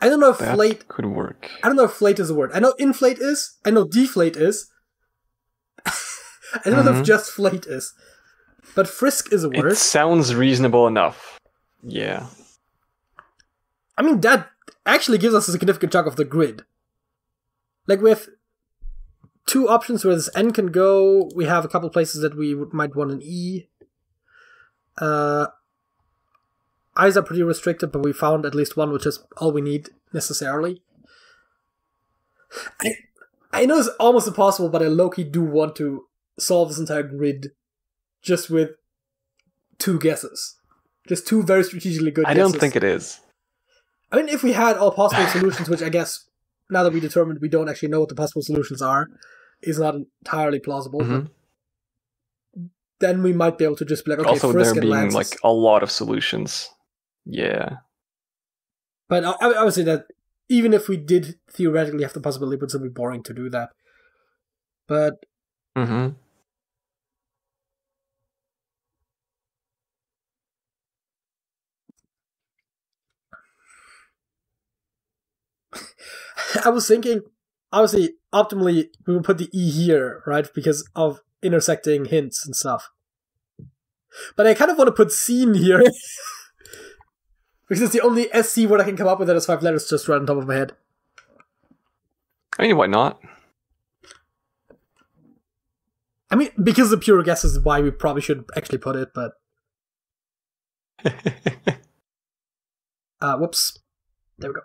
I don't know if that flate could work. I don't know if flate is a word. I know inflate is. I know deflate is. I don't know if just flate is. But frisk is a word. It sounds reasonable enough. Yeah. I mean, that actually gives us a significant chunk of the grid. Like, we have two options where this N can go. We have a couple places that we might want an E. I's are pretty restricted, but we found at least one, which is all we need necessarily. I know it's almost impossible, but I low-key do want to solve this entire grid just with two guesses. Just two very strategically good guesses. I don't think it is. I mean, if we had all possible solutions, which I guess, now that we determined we don't actually know what the possible solutions are, is not entirely plausible, but then we might be able to just be like, okay, also, frisk there and being lances. like a lot of solutions. Yeah. But I would say that even if we did theoretically have the possibility, it would still be boring to do that. But I was thinking, obviously, optimally, we would put the E here, right? Because of intersecting hints and stuff. But I kind of want to put scene here. Because it's the only SC word I can come up with that has 5 letters just right on top of my head. I mean, why not? I mean, because the pure guess is why we probably should actually put it, but... whoops. There we go.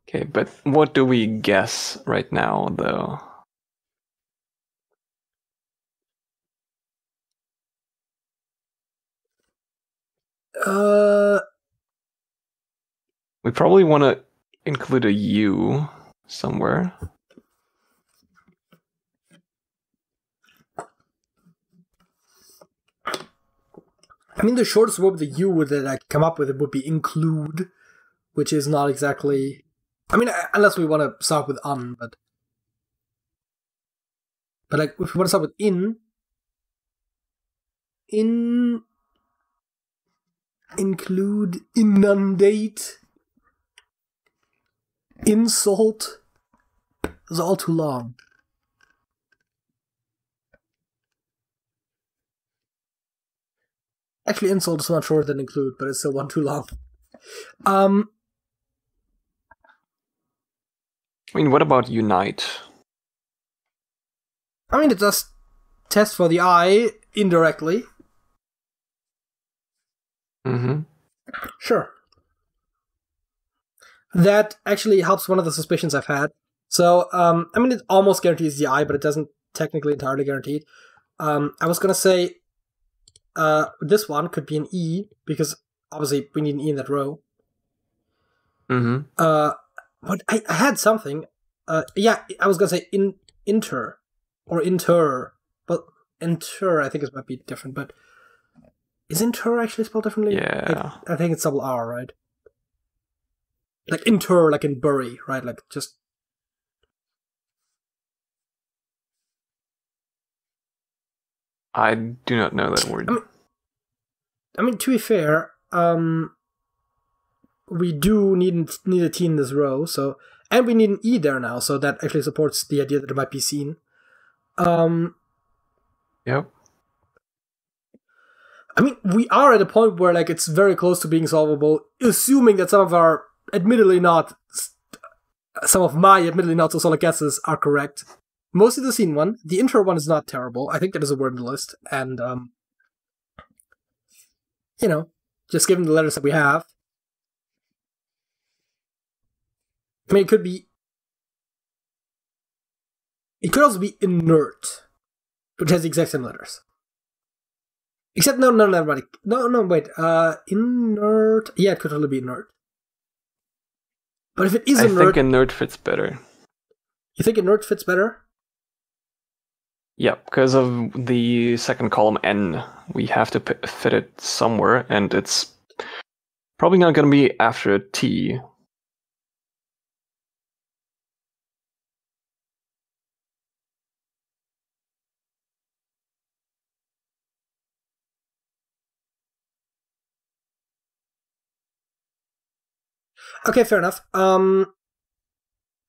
Okay, but what do we guess right now, though? We probably want to include a U somewhere. I mean, the shortest word with the U that I could come up with it would be include, which is not exactly... I mean, unless we want to start with un, but... But like, if we want to start with include, inundate, insult, it's all too long. Actually, insult is much shorter than include, but it's still one too long. I mean, what about unite? I mean, it does test for the I indirectly. Mm-hmm. Sure. That actually helps one of the suspicions I've had. So, I mean, it almost guarantees the I, but it doesn't technically entirely guarantee it. I was going to say this one could be an E, because obviously we need an E in that row. Mm-hmm. But I had something. Yeah, I was going to say inter, or inter. But inter, I think it might be different, but is inter actually spelled differently? Yeah. I think it's double R, right? Like inter, like in bury, right? Like just... I do not know that word. I mean, to be fair, we do need a T in this row, so, and we need an E there now, so that actually supports the idea that it might be seen. Yep. I mean, we are at a point where like it's very close to being solvable, assuming that some of my admittedly not so solid guesses are correct. Mostly the scene one. The intro one is not terrible. I think that is a word in the list, and just given the letters that we have, I mean, it could also be inert, which has the exact same letters. Except no, wait. Inert. Yeah, it could totally be inert. But if it is inert, I think inert fits better. You think inert fits better? Yeah, because of the second column N, we have to fit it somewhere, and it's probably not going to be after a T. Okay, fair enough.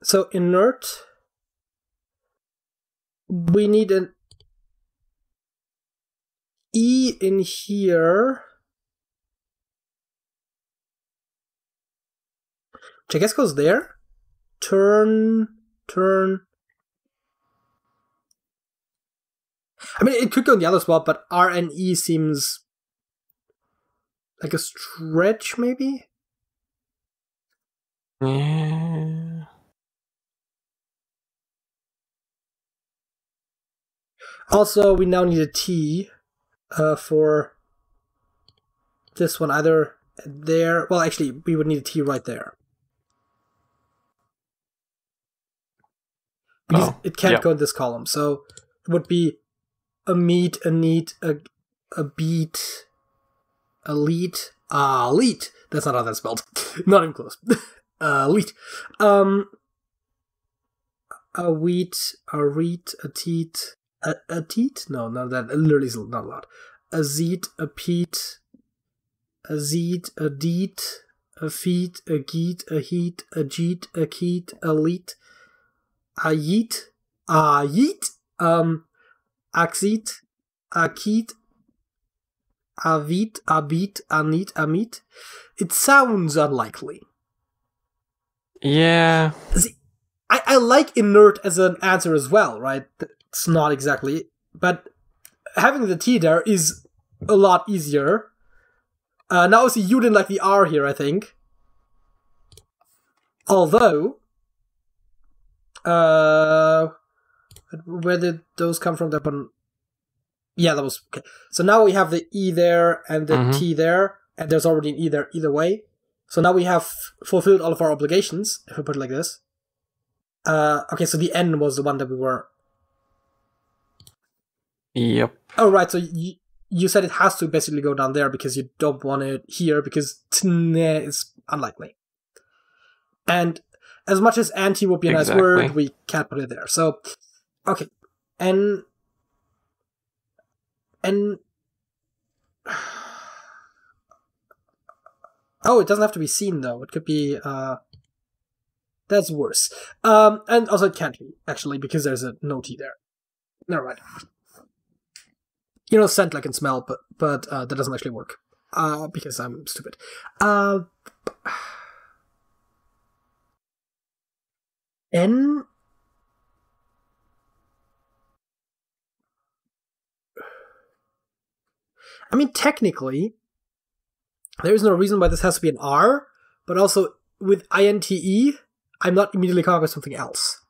So inert, we need an E in here, which I guess goes there. Turn. I mean, it could go in the other spot, but R and E seems like a stretch, maybe? Yeah. Also, we now need a T for this one, either there. Well, actually, we would need a T right there. Because it can't go in this column. So it would be a meet, a neat, a beat, a lead. Leet. That's not how that's spelled. Not even close. Leet. A wheat, a reet, a teat. A teat? No, that literally is not allowed. A zeet, a peat, a zeet, a deet, a feet, a geet, a heat, a jeet, a keet, a leet, a yeet, axit, a keet, a veet, a beat, a neat, a meet. It sounds unlikely. Yeah. See, I like inert as an answer as well, right? It's not exactly, but having the T there is a lot easier. Now, obviously, you didn't like the R here, I think. Although, where did those come from? That one, yeah, that was okay. So now we have the E there and the T there, and there's already an E there either way. So now we have fulfilled all of our obligations, if we put it like this. Okay, so the N was the one that we were... Yep. Oh, right, so you said it has to basically go down there because you don't want it here because tne is unlikely. And as much as anti would be a nice word, we can't put it there. So, okay. And oh, it doesn't have to be seen, though. It could be... That's worse. And also it can't be, actually, because there's a no T there. Never mind. Scent I can smell, but that doesn't actually work. Because I'm stupid. N. I mean, technically, there is no reason why this has to be an R, but also with INTE, I'm not immediately coming up with something else.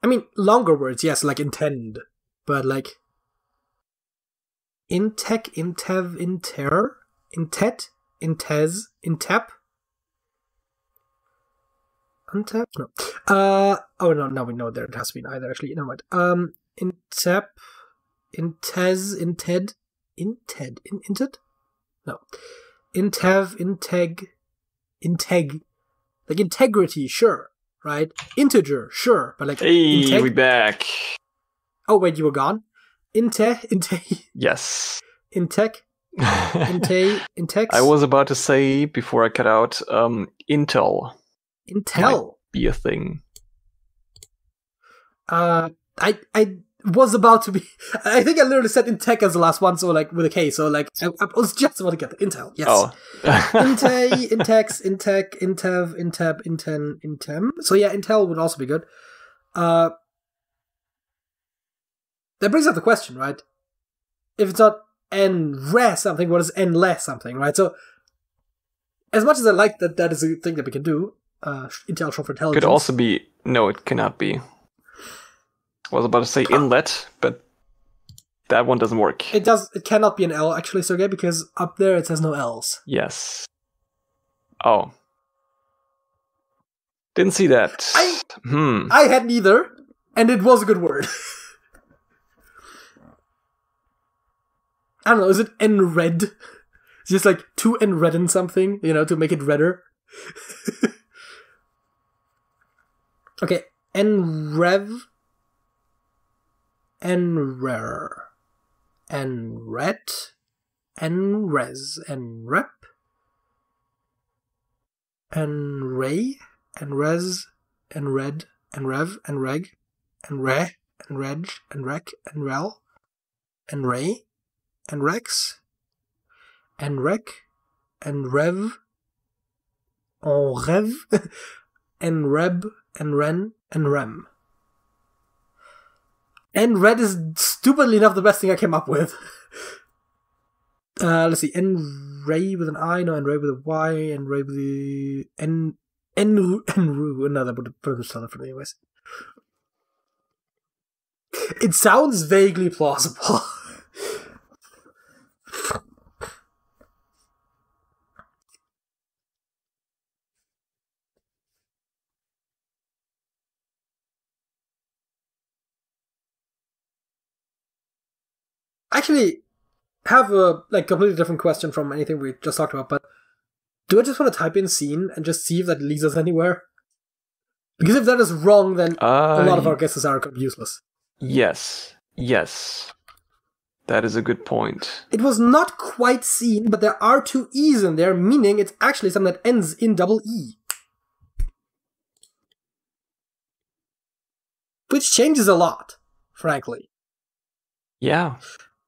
I mean, longer words, yes, like intend, but like intec, intev, inter, intet, intez, intep. Untap? No. Oh no, we know there it has to be an either actually. Never mind. Intep, intez, inted, inted? No. Intev, integ. Like integrity, sure. Right? Integer, sure. But like Hey, we back. Oh wait, you were gone? Inte. Yes. Intec. Intex. I was about to say before I cut out, Intel. Intel might be a thing. I was about to be. I think I literally said Intech as the last one, so like with a K. So like I was just about to get the Intel. Yes. Oh. Inte, Intex, Intec, Intev, Intep, Inten, Intem. So yeah, Intel would also be good. That brings up the question, right? If it's not N-re something, what is N-le something, right? So as much as I like that is a thing that we can do. Intel short for intelligence. Could also be. No, it cannot be. I was about to say inlet, but that one doesn't work. It does. It cannot be an L actually, Sergej, because up there it says no L's. Yes. Oh. Didn't see that. I had neither, and it was a good word. I don't know. Is it N-red? It's just like to N-redden something, to make it redder. Okay, N-rev, N-rer, N-ret, N-res, N-rep, N-ray, N-res, N-red, N-rev, N-reg, N-re, N-reg, N-rec, N-rel, N-ray, N-rex, N-rec, N-rev, En-rev, N-reb, N-ren, N-rem. N-red is stupidly enough the best thing I came up with. Let's see. N-ray with an I, no, N-ray with a Y, N-ray with the N-ru. Another would have put it for me anyways. It sounds vaguely plausible. Actually, have a completely different question from anything we just talked about, but do I just want to type in scene and just see if that leads us anywhere? Because if that is wrong, then a lot of our guesses are useless. Yes. That is a good point. It was not quite seen, but there are two E's in there, meaning it's actually something that ends in double E. Which changes a lot, frankly. Yeah.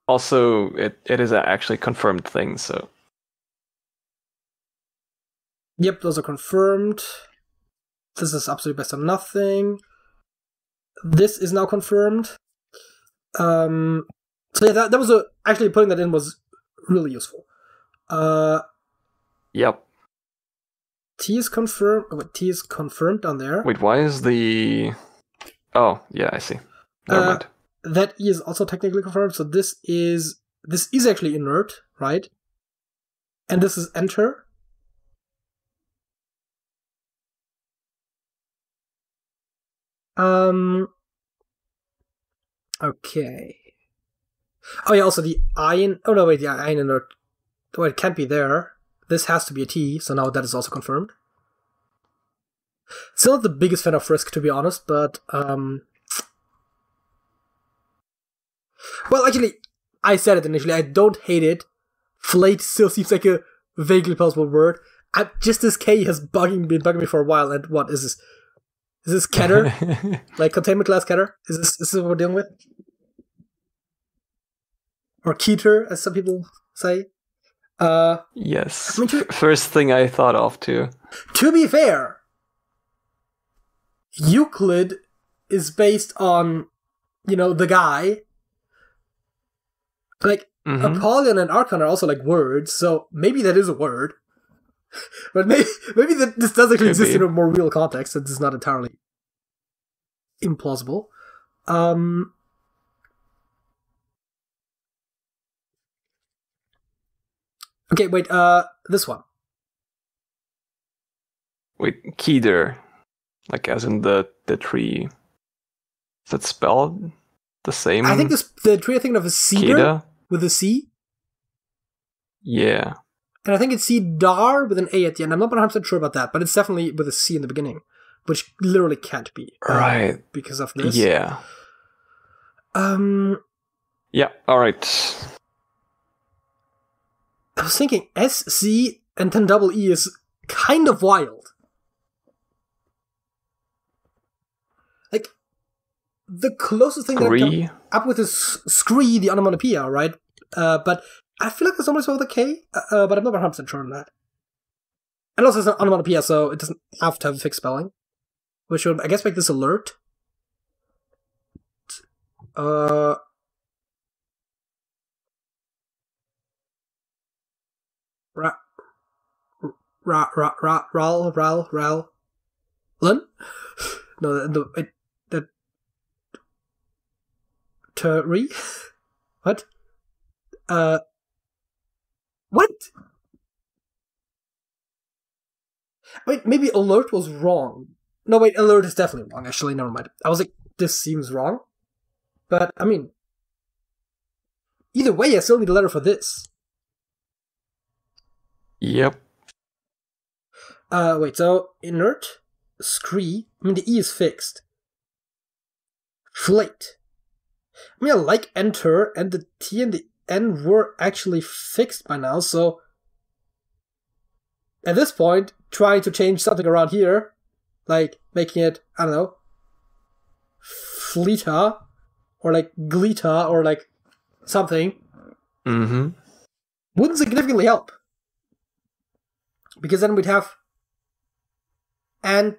Also, it is an actually confirmed thing, so... Yep, those are confirmed. This is absolutely based on nothing. This is now confirmed. So yeah, that was actually putting that in was really useful. Yep. T is confirmed. Oh, wait, T is confirmed down there. Wait, why is the... Oh, yeah, I see. Never mind. That E is also technically confirmed, so this is actually inert, right? And this is enter. Okay. Oh yeah, also the I oh no, wait, yeah, I inert. Oh, it can't be there. This has to be a T, so now that is also confirmed. Still not the biggest fan of Frisk, to be honest, but well, actually, I said it initially. I don't hate it. Flate still seems like a vaguely plausible word. Just this K has been bugging me for a while. And what is this? Is this Keter? Like containment class Keter? Is this what we're dealing with? Or Keter, as some people say? Yes. I mean, First thing I thought of too. To be fair, Euclid is based on, the guy. Like, Apollyon and Archon are also like words, so maybe that is a word. But maybe that this does actually exist in a more real context, and it's not entirely implausible. Okay, wait, this one. Wait, Keder. Like as in the tree. Is that spelled the same? I think the tree I think of is cedar Keder? with a C. Yeah. And I think it's Cedar with an A at the end. I'm not 100% sure about that, but it's definitely with a C in the beginning, which literally can't be. Right. Because of this. Yeah. Yeah, alright. I was thinking SC and then double E is kind of wild. Like, the closest thing that I come up with is scree, the onomatopoeia, right? But I feel like it's almost with a K, but I'm not 100% sure on that. And also it's an onomatopoeia, so it doesn't have to have a fixed spelling. Which would, I guess, make this alert. Lun? No, Turi? What? What? Wait, maybe alert was wrong. No, wait, alert is definitely wrong, actually, never mind. I was like, this seems wrong. But, I mean, either way, I still need a letter for this. Yep. Wait, so, inert, scree, I mean, the E is fixed. Flate. I mean, I like enter, and the T and the N were actually fixed by now, so at this point, trying to change something around here, like making it, I don't know, Fleeta, or like Gleeta, or like something, wouldn't significantly help. Because then we'd have anti.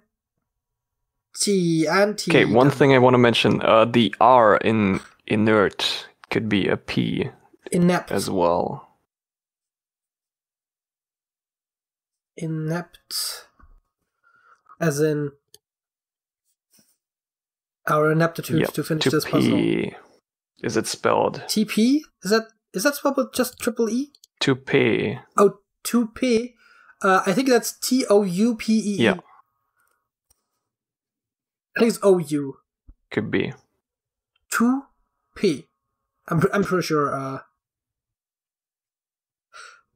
Okay, one thing I want to mention, the R in inert could be a P. Inept. As well. Inept. As in our ineptitude to finish this puzzle. Is it spelled? TP? Is that spelled with just triple E? 2P. Oh, 2P. I think that's TOUPEE. Yeah. I think it's OU. Could be. 2P. I'm pretty sure.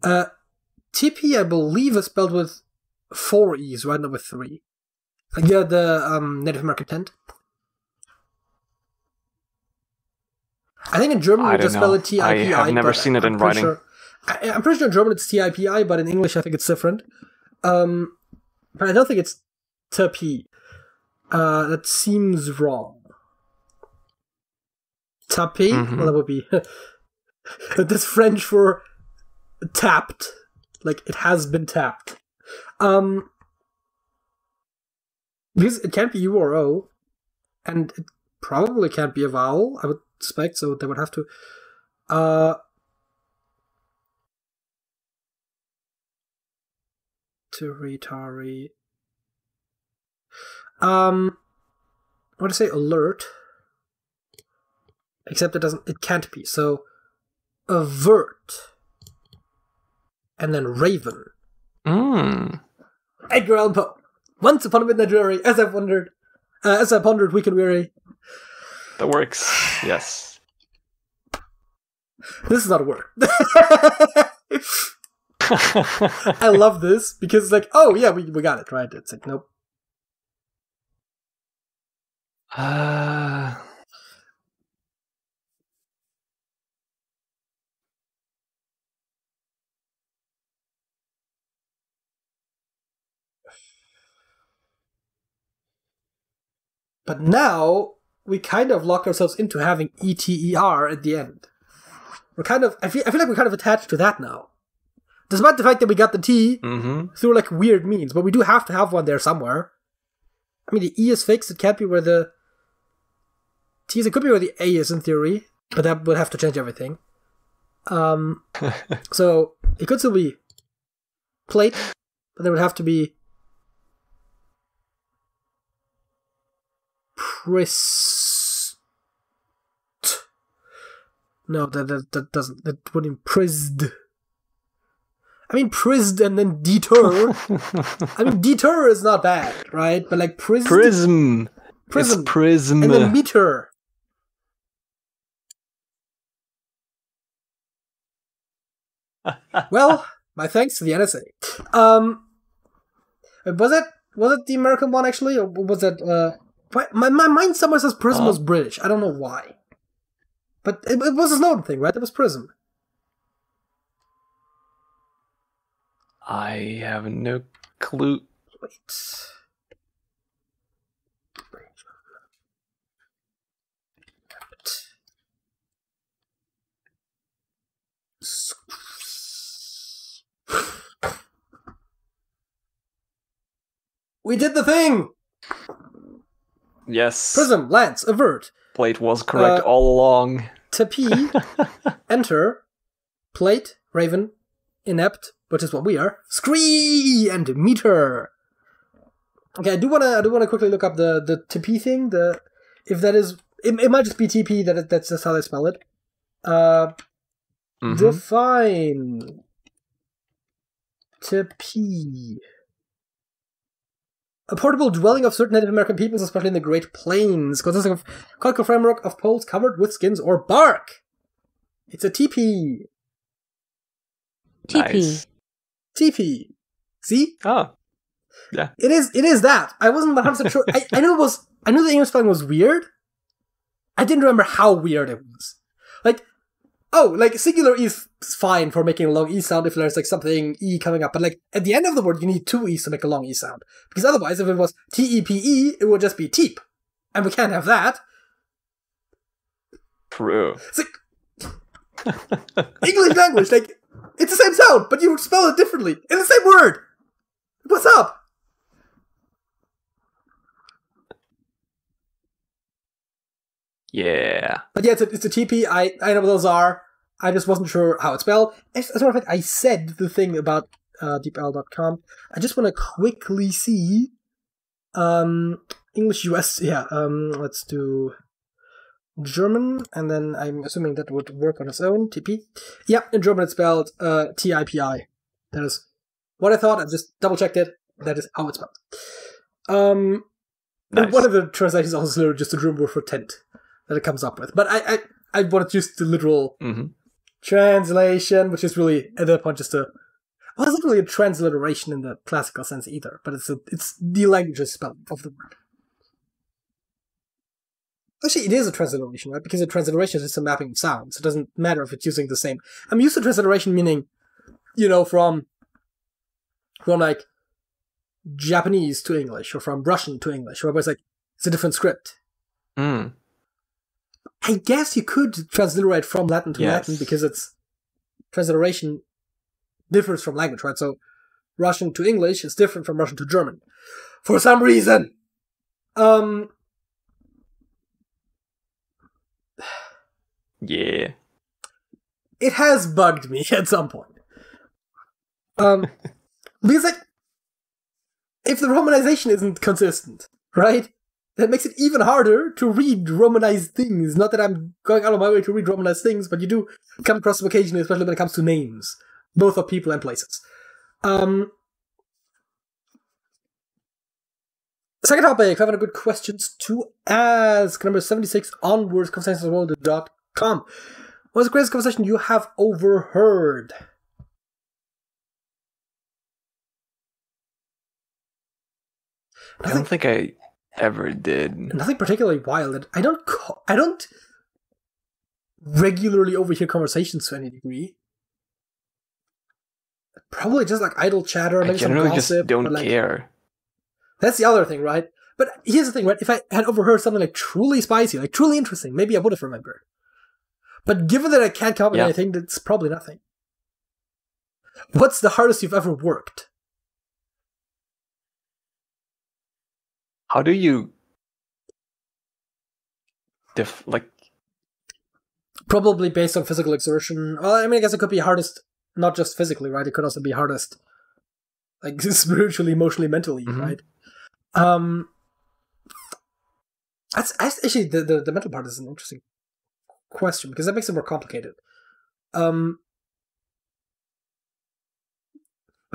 TP, I believe, is spelled with 4 E's, right? Not with 3. Yeah, the Native American tent. I think in German we just spell it TIPI. I have never seen it in writing. I'm pretty sure in German it's TIPI, but in English I think it's different. But I don't think it's TP. That seems wrong. Tapé? Well, that would be... That's French for tapped. Like, it has been tapped. Because it can't be U or O, and it probably can't be a vowel, I would suspect, so they would have to... Tari. What to say? Alert. Except it can't be. So, avert. And then raven. Edgar Allan Poe. Once upon a midnight dreary, as I pondered weak and weary. That works. Yes. This is not a word. I love this because it's like, oh yeah, we got it, right? It's like, nope. But now we kind of lock ourselves into having ETER at the end. We're kind of, I feel like we're kind of attached to that now. Despite the fact that we got the T through like weird means, but we do have to have one there somewhere. I mean, the E is fixed. It can't be where the T is. It could be where the A is in theory, but that would have to change everything. So it could still be plate, but there would have to be prist. No, that doesn't. That wouldn't be prised. I mean, prised and then deter. I mean, deter is not bad, right? But like prised. Prism. Prism. It's prism. And then meter. Well, my thanks to the NSA. Was it the American one actually, or was it? My mind somewhere says Prism was British. I don't know why, but it was a Snowden thing, right? It was Prism. I have no clue. Wait. We did the thing! Yes. Prism, Lance, avert. Plate was correct all along. Tp, enter, plate, raven, inept, which is what we are, scree, and meter. Okay, I do wanna quickly look up the TP thing. If that is, it might just be TP. That's just how they spell it. Define TP. A portable dwelling of certain Native American peoples, especially in the Great Plains, consisting of concrete framework of poles covered with skins or bark. It's a teepee. Nice. TP. See? Oh. Yeah. It is that. I wasn't 100% sure. I knew the English spelling was weird. I didn't remember how weird it was. Like singular E is fine for making a long E sound if there's like something E coming up, but like at the end of the word you need two E's to make a long E sound. Because otherwise if it was T-E-P-E, it would just be teep. And we can't have that. True. It's like English language, like it's the same sound, but you spell it differently in the same word. What's up? Yeah. But yeah, it's a TP. I know what those are. I just wasn't sure how it's spelled. As a matter of fact, I said the thing about deepl.com. I just want to quickly see English US. Yeah, let's do German, and then I'm assuming that would work on its own. TP. Yeah, in German it's spelled TIPI. That is what I thought. I just double checked it. That is how it's spelled. Nice. And one of the translations is also literally just a German word for tent that it comes up with. But I wanted to use the literal translation, which is really, at that point, just a... Well, it's not really a transliteration in the classical sense either, but it's the language's spelling of the word. Actually, it is a transliteration, right? Because a transliteration is just a mapping of sounds. It doesn't matter if it's using the same... I'm used to transliteration meaning, from like, Japanese to English, or from Russian to English, where it's like, it's a different script. I guess you could transliterate from Latin to Latin because it's transliteration differs from language, right? So Russian to English is different from Russian to German. For some reason. Yeah. It has bugged me at some point. Because like, if the romanization isn't consistent, right? That makes it even harder to read Romanized things. Not that I'm going out of my way to read Romanized things, but you do come across them occasionally, especially when it comes to names, both of people and places. Second topic, 500 good questions to ask. Number 76 onwards, conversationsworld.com. What's the greatest conversation you have overheard? I don't think I ever did. Nothing particularly wild. I don't regularly overhear conversations to any degree. Probably just like idle chatter, maybe I some generally gossip. just don't like, care. That's the other thing, right? But here's the thing, right? If I had overheard something like truly spicy, like truly interesting, maybe I would have remembered. But given that I can't come up with anything, that's probably nothing. What's the hardest you've ever worked? how do you Probably based on physical exertion. Well, I mean, I guess it could be hardest, not just physically, right? It could also be hardest, like spiritually, emotionally, mentally, right? That's actually the mental part is an interesting question because that makes it more complicated. I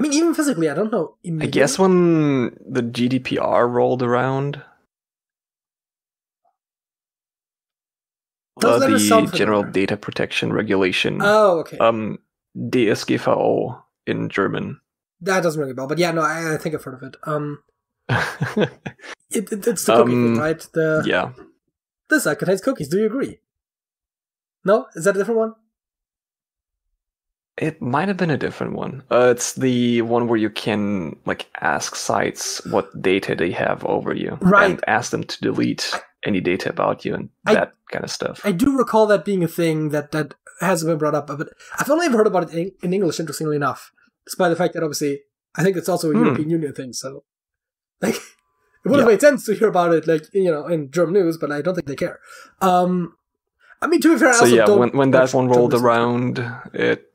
mean, even physically, I don't know. I guess when the GDPR rolled around, the General Data Protection Regulation. Oh, okay. DSGVO in German. That doesn't ring a bell, but yeah, no, I think I've heard of it. It's the cookie thing, right? Yeah. This site contains cookies. Do you agree? No? Is that a different one? It might have been a different one. It's the one where you can ask sites what data they have over you, right? And ask them to delete any data about you and that kind of stuff. I do recall that being a thing that hasn't been brought up, but I've only ever heard about it in English. Interestingly enough, despite the fact that obviously I think it's also a European Union thing. So, it would have made sense to hear about it, in German news, but I don't think they care. I mean, to be fair, so yeah, when that one rolled around, it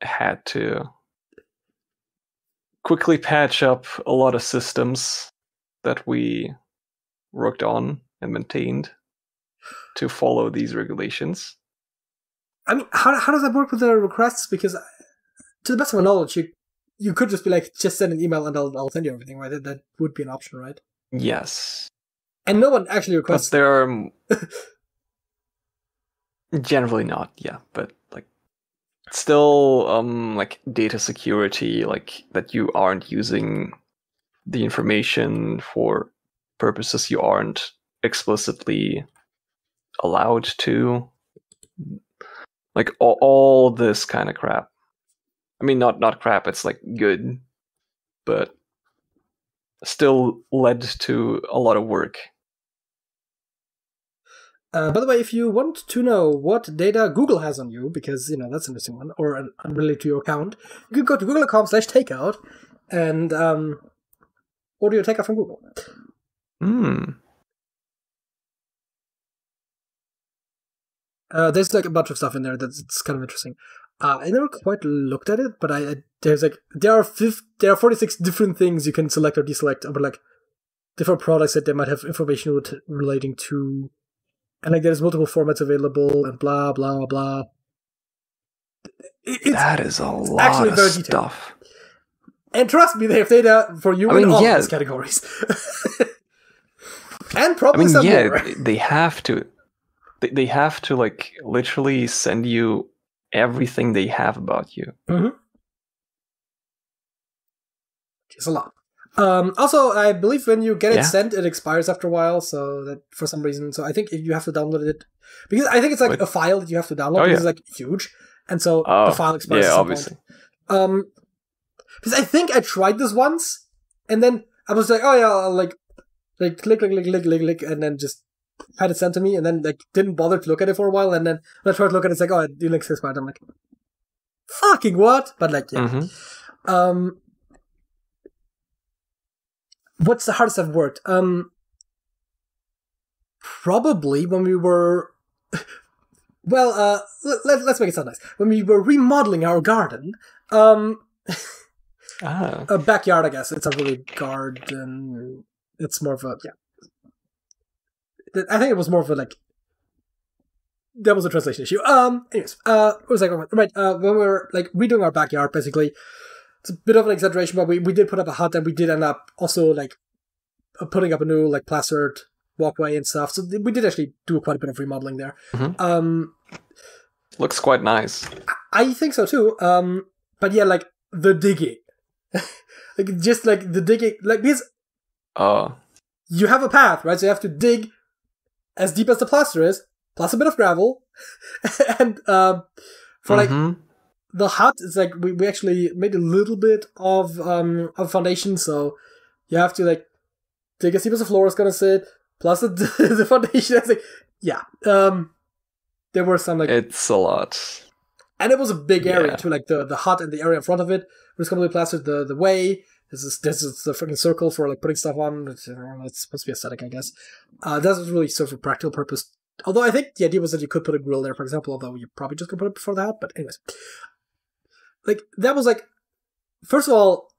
had to quickly patch up a lot of systems that we worked on and maintained to follow these regulations. I mean, how does that work with the requests? Because to the best of my knowledge, you could just be just send an email and I'll send you everything, right? That would be an option, right? Yes. And no one actually requests. But there are generally not, yeah. But still, data security, that you aren't using the information for purposes you aren't explicitly allowed to. All this kind of crap. I mean, not crap, it's good, but still led to a lot of work. By the way, if you want to know what data Google has on you, because, that's an interesting one, or unrelated to your account, you can go to google.com/takeout and order your takeout from Google. There's a bunch of stuff in there that's kind of interesting. I never quite looked at it, but there are 46 different things you can select or deselect about different products that they might have information relating to, and there's multiple formats available and blah blah blah. That is a lot of stuff. And trust me, they have data for you in all of these categories. And probably some more. They have to. They have to literally send you everything they have about you. It's a lot. Also, I believe when you get it sent, it expires after a while. So that for some reason, so I think you have to download it because I think it's a file that you have to download. Because it's huge, and so the file expires. Yeah, obviously. Because I think I tried this once, and then I was I'll click, and then just had it sent to me, and then didn't bother to look at it for a while, and then when I tried to look at it, it's the link's expired. I'm fucking what? But what's the hardest I've worked? Probably when we were let's make it sound nice. When we were remodeling our garden, a backyard, I guess. It's not really garden. It's more of a I think it was more of a that was a translation issue. Anyways, what was I going with? Right, when we were redoing our backyard, basically, it's a bit of an exaggeration, but we did put up a hut, and we did end up also putting up a new plastered walkway and stuff. So we did actually do quite a bit of remodeling there. Looks quite nice. I think so too. But yeah, the digging, just the digging, because you have a path, right? So you have to dig as deep as the plaster is, plus a bit of gravel, and for the hut, it's we actually made a little bit of foundation, so you have to dig as deep as the floor is gonna sit, plus the foundation. It's there were some it's a lot, and it was a big area too. The hut and the area in front of it was gonna be plastered the way. This is the freaking circle for like putting stuff on. It's supposed to be aesthetic, I guess. That was really sort of a practical purpose. Although I think the idea was that you could put a grill there, for example, although you probably just could put it before that. But anyways, like that was like, first of all,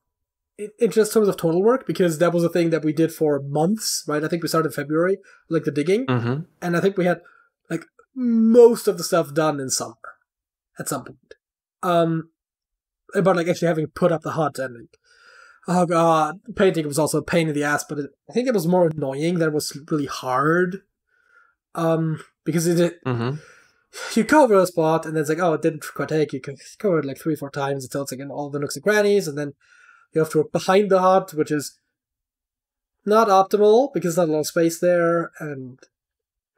in just terms of total work, because that was a thing that we did for months, right? I think we started in February, like the digging, and I think we had like most of the stuff done in summer at some point. About like actually having put up the hut and like, oh god, painting was also a pain in the ass, but I think it was more annoying than it was really hard. Because you cover a spot and then it's like, oh, it didn't quite take. You can cover it like 3-4 times until it's like in all the nooks and crannies, and then you have to work behind the hut, which is not optimal because there's not a lot of space there. And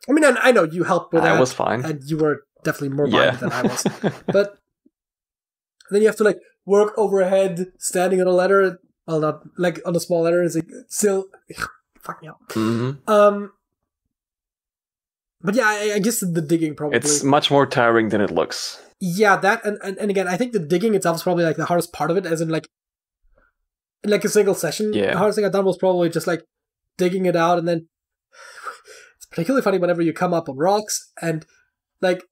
I mean, I know you helped with that. I was fine, and you were definitely more minded than I was. But then you have to like work overhead, standing on a ladder. Well, not like on a small ladder. It's like still, fuck me up. But yeah, I guess the digging probably... It's much more tiring than it looks. Yeah, that, and again, I think the digging itself is probably like the hardest part of it, as in like a single session. Yeah. The hardest thing I've done was probably just like digging it out, and then it's particularly funny whenever you come up on rocks, and like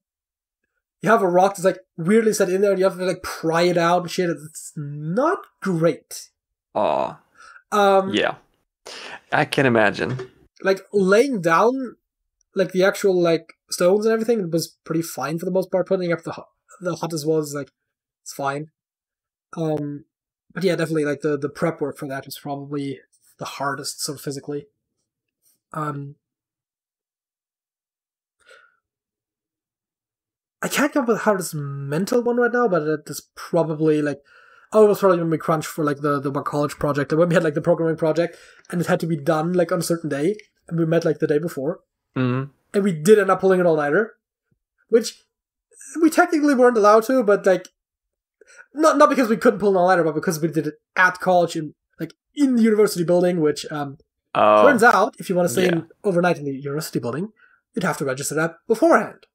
you have a rock that's like weirdly set in there, and you have to like pry it out and shit. It's not great. Yeah. I can imagine. Like laying down like the actual like stones and everything was pretty fine for the most part. Putting up the hut as well is like it's fine. But yeah, definitely like the prep work for that is probably the hardest sort of physically. I can't come up with the hardest mental one right now, but it is probably like it was probably when we crunched for like the college project, and when we had like the programming project and it had to be done like on a certain day, and we met like the day before. And we did end up pulling an all-nighter, which we technically weren't allowed to, but like not because we couldn't pull an all-nighter, but because we did it at college in the university building, which turns out if you want to stay overnight in the university building, you'd have to register that beforehand,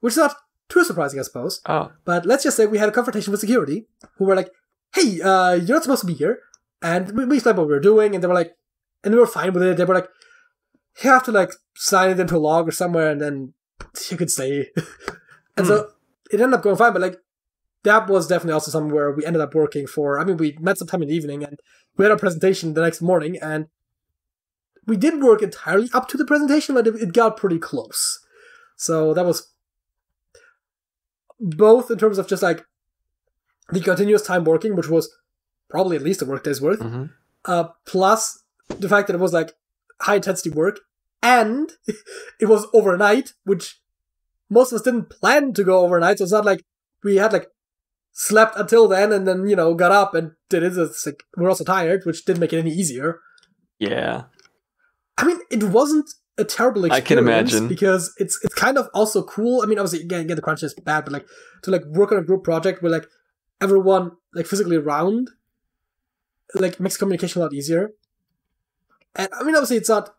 which is not too surprising, I suppose. But let's just say we had a confrontation with security, who were like, "Hey, you're not supposed to be here," and we explained what we were doing, and they were like, and we were fine with it. They were like, you have to like sign it into a log or somewhere, and then you could stay. And so it ended up going fine. But like that was definitely also something where we ended up working for. I mean, we met sometime in the evening, and we had a presentation the next morning, and we didn't work entirely up to the presentation, but it got pretty close. So that was both in terms of just like the continuous time working, which was probably at least a workday's worth, plus the fact that it was like high intensity work, and it was overnight, which most of us didn't plan to go overnight, so it's not like we had like slept until then and then, got up and did it. It's like we're also tired, which didn't make it any easier. Yeah. I mean, it wasn't a terrible experience. I can imagine. Because it's kind of also cool. I mean, obviously, again, the crunch is bad, but like to like work on a group project where like everyone like physically around like makes communication a lot easier. And I mean, obviously, it's not.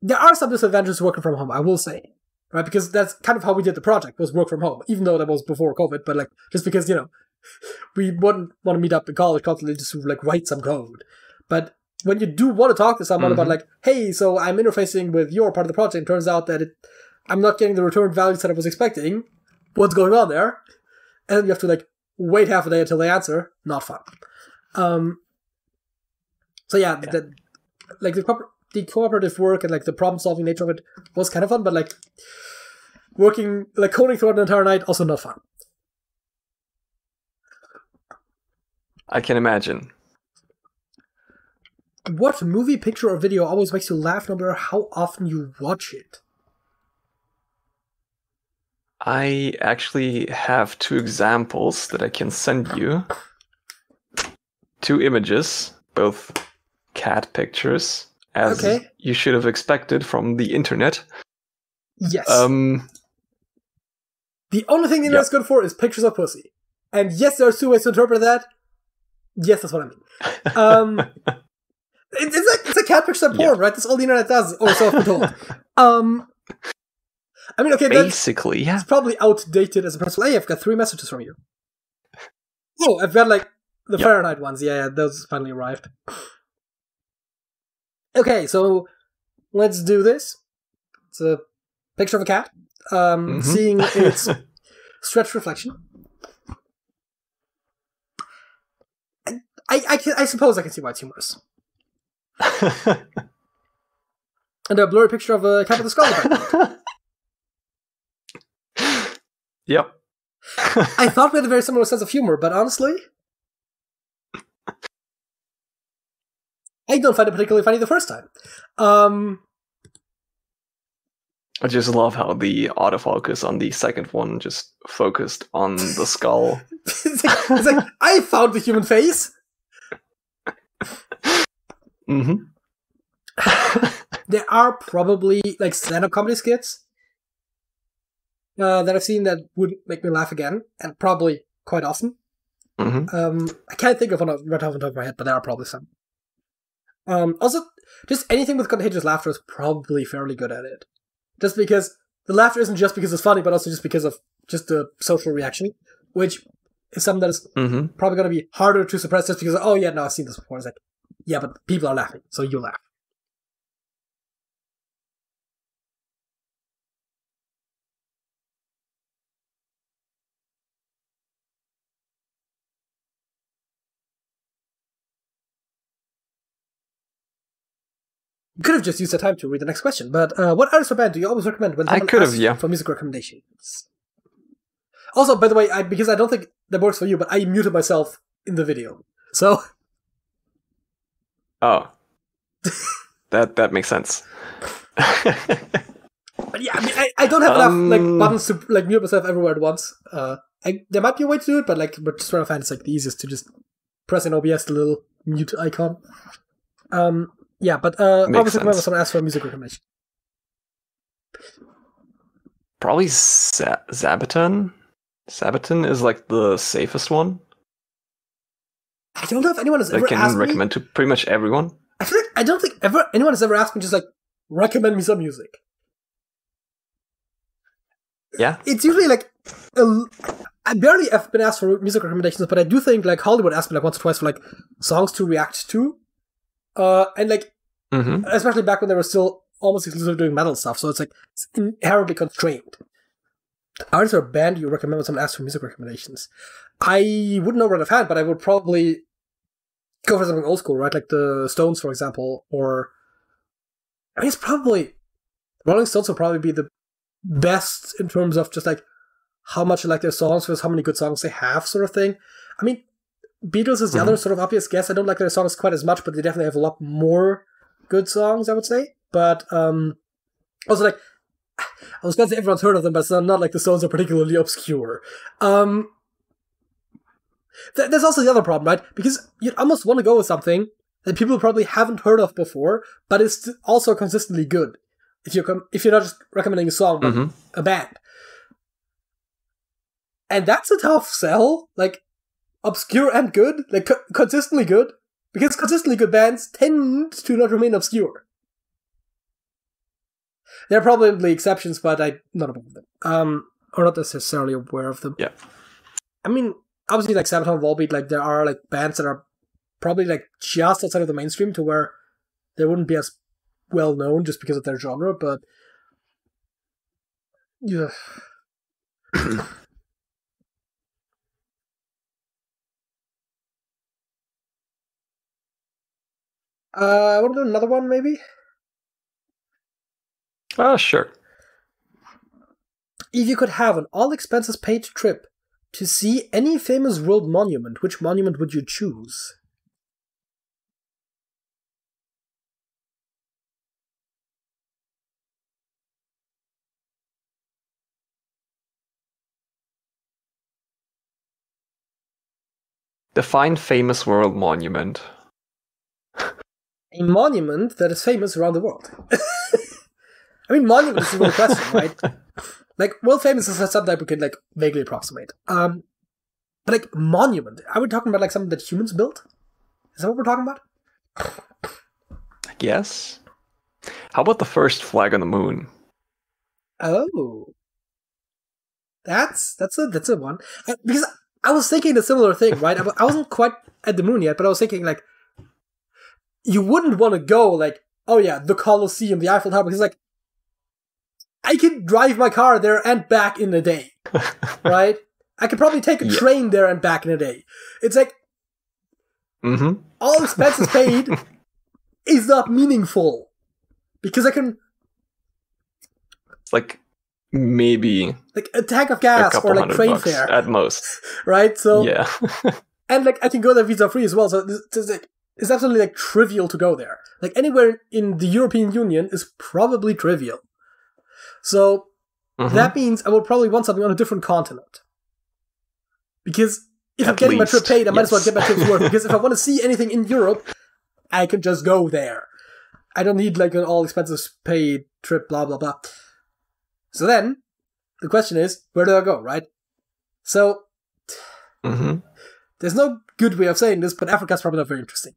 There are some disadvantages to working from home, I will say, right? Because that's kind of how we did the project, was work from home, even though that was before COVID. But like, just because we wouldn't want to meet up in college constantly just to like write some code. But when you do want to talk to someone about like, hey, so I'm interfacing with your part of the project, and turns out that I'm not getting the return values that I was expecting. What's going on there? And then you have to like wait half a day until they answer. Not fun. So yeah. Like the cooperative work and like the problem solving nature of it was kind of fun, but like working like coding throughout the entire night also not fun. I can imagine. What movie, picture, or video always makes you laugh no matter how often you watch it? I actually have 2 examples that I can send you. 2 images, both cat pictures, as you should have expected from the internet. Yes. The only thing the internet's good for is pictures of pussy. And yes, there are 2 ways to interpret that. Yes, that's what I mean. It's a cat picture of porn, right? That's all the internet does, or so I've been told. I mean, okay, basically, it's probably outdated as a person. Hey, I've got 3 messages from you. Oh, I've got like The Yep. Fahrenheit ones, yeah, those finally arrived. Okay, so let's do this. It's a picture of a cat, seeing its stretched reflection. I suppose I can see why it's humorous. And a blurry picture of a cat with a skull. Yep. I thought we had a very similar sense of humor, but honestly, I don't find it particularly funny the first time. I just love how the autofocus on the second one just focused on the skull. It's like, I found the human face! Mm-hmm. There are probably like stand-up comedy skits that I've seen that would make me laugh again, and probably quite often. Mm-hmm. I can't think of one right off the top of my head, but there are probably some. Also, just anything with contagious laughter is probably fairly good at it. Just because the laughter isn't just because it's funny, but also just because of just the social reaction, which is something that is probably going to be harder to suppress just because, oh yeah, no, I've seen this before. It's like, yeah, but people are laughing, so you laugh. You could have just used the time to read the next question, but what artist or band do you always recommend when someone asks for music recommendations? Also, by the way, because I don't think that works for you, but I muted myself in the video, so... Oh. that makes sense. But yeah, I mean, I don't have enough like buttons to like mute myself everywhere at once. There might be a way to do it, but just trying to find it's like the easiest to just press in OBS the little mute icon. Yeah, but obviously whenever someone asks for a music recommendation. Probably Zabaton. Zabaton is like the safest one. I don't know if anyone has ever asked me. I can recommend to pretty much everyone. I don't think anyone has ever asked me just like recommend me some music. Yeah, it's usually like I barely have been asked for music recommendations, but I do think like Hollywood asked me like once or twice for like songs to react to, and like especially back when they were still almost exclusively doing metal stuff, so it's like it's inherently constrained. Artist or band you recommend when someone asks for music recommendations? I wouldn't know right offhand, but I would probably go for something old school, right? Like the Stones, for example, or I mean, it's probably Rolling Stones will probably be the best in terms of just like how much I like their songs versus how many good songs they have, sort of thing. I mean, Beatles is the other sort of obvious guess. I don't like their songs quite as much, but they definitely have a lot more good songs, I would say. But also, like, I was going to say everyone's heard of them, but it's not like the Stones are particularly obscure. There's also the other problem, right? Because you'd almost want to go with something that people probably haven't heard of before, but it's also consistently good. If you're not just recommending a song, but a band. And that's a tough sell. Like, obscure and good, like consistently good, because consistently good bands tend to not remain obscure. There are probably exceptions, but I'm not aware of them. Or not necessarily aware of them. Yeah. I mean, obviously, like Sabaton, Volbeat, like there are like bands that are probably like just outside of the mainstream to where they wouldn't be as well known just because of their genre, but yeah. Want to do another one, maybe? Sure. If you could have an all-expenses-paid trip to see any famous world monument, which monument would you choose? Define famous world monument. A monument that is famous around the world. I mean, monument is a real question, right? Like, world famous is something that we can, like, vaguely approximate. But, like, monument, are we talking about, like, something that humans built? Is that what we're talking about? I guess. How about the first flag on the moon? Oh. That's a one. Because I was thinking a similar thing, right? I wasn't quite at the moon yet, but I was thinking, like, you wouldn't want to go, like, oh yeah, the Colosseum, the Eiffel Tower, because, like, I could drive my car there and back in a day, right? I could probably take a train there and back in a day. It's like, all expenses paid is not meaningful. Because I can... It's like, maybe... Like, a tank of gas or, like, train fare. At most. Right? So... Yeah. And, like, I can go there visa-free as well, so it's absolutely, like, trivial to go there. Like, anywhere in the European Union is probably trivial. So, that means I will probably want something on a different continent. Because if I'm getting my trip paid, I might as well get my trip's worth. Because if I want to see anything in Europe, I can just go there. I don't need, like, an all-expenses paid trip, blah, blah, blah. So then, the question is, where do I go, right? So, there's no good way of saying this, but Africa's probably not very interesting.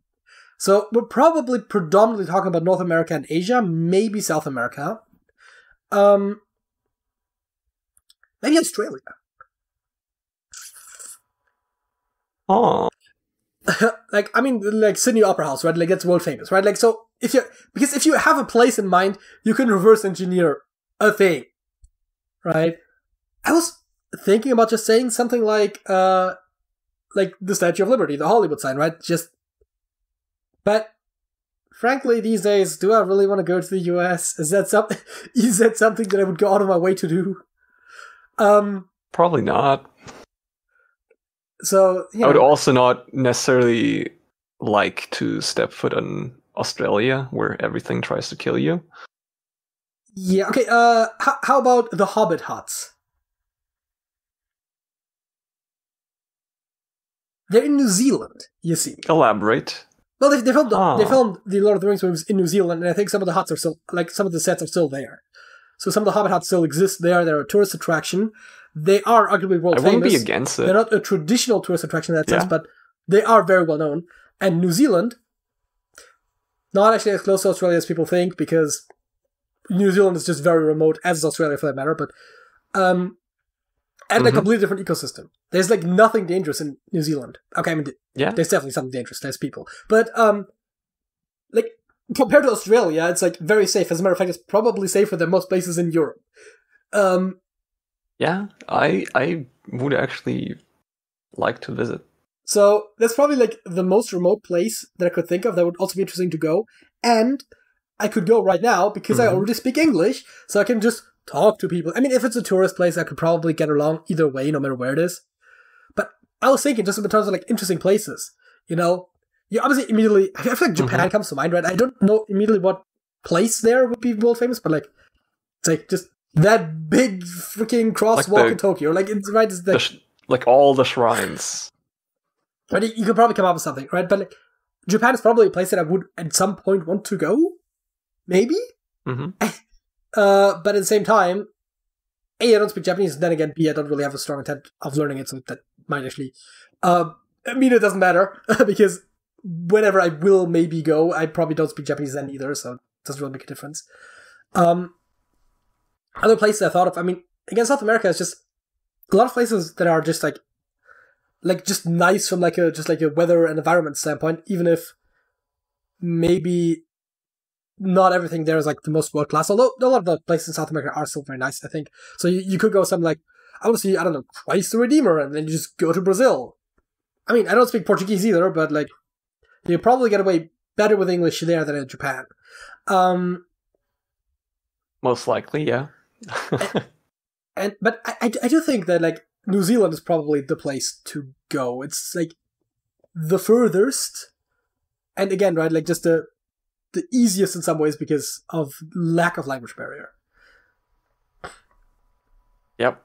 So, we're probably predominantly talking about North America and Asia, maybe South America. Maybe Australia. Oh. Like, I mean, like, Sydney Opera House, right? Like, it's world famous, right? Like, so, because if you have a place in mind, you can reverse engineer a thing, right? I was thinking about just saying something like the Statue of Liberty, the Hollywood sign, right? But frankly, these days, do I really want to go to the US? Is that something that I would go out of my way to do? Probably not. So, I would also not necessarily like to step foot in Australia, where everything tries to kill you. Yeah, okay, how about the Hobbit huts? They're in New Zealand, you see. Elaborate. Well, they filmed the Lord of the Rings movies in New Zealand, and I think some of the huts are still, like, some of the sets are still there. So some of the Hobbit huts still exist there. They're a tourist attraction. They are arguably world famous. I wouldn't be against it. They're not a traditional tourist attraction in that sense, but they are very well known. And New Zealand, not actually as close to Australia as people think, because New Zealand is just very remote, as is Australia for that matter, but and a completely different ecosystem. There's, like, nothing dangerous in New Zealand. Okay, I mean, there's definitely something dangerous. There's people. But, like, compared to Australia, it's, like, very safe. As a matter of fact, it's probably safer than most places in Europe. Yeah, I would actually like to visit. So, that's probably, like, the most remote place that I could think of that would also be interesting to go. And I could go right now because I already speak English, so I can just talk to people. I mean, if it's a tourist place, I could probably get along either way, no matter where it is. But I was thinking, just in terms of, like, interesting places, you know? You obviously immediately... I feel like Japan comes to mind, right? I don't know immediately what place there would be world famous, but, like, it's, like, just that big freaking crosswalk like in Tokyo. Like, it's right... It's like all the shrines. Right? You could probably come up with something, right? But, like, Japan is probably a place that I would, at some point, want to go. Maybe? But at the same time, A, I don't speak Japanese, and then again, B, I don't really have a strong intent of learning it, so that might actually... I mean, it doesn't matter, because whenever I will maybe go, I probably don't speak Japanese then either, so it doesn't really make a difference. Other places I thought of, I mean, again, South America is just a lot of places that are just like just nice from like a weather and environment standpoint, even if maybe not everything there is like the most world class, although a lot of the places in South America are still very nice, I think. So you could go something like, I want to see, I don't know, Christ the Redeemer, and then you just go to Brazil. I mean, I don't speak Portuguese either, but like, you probably get away better with English there than in Japan. Most likely, yeah. But I do think that like New Zealand is probably the place to go. It's like the furthest, and again, right, like just the easiest in some ways because of lack of language barrier. Yep.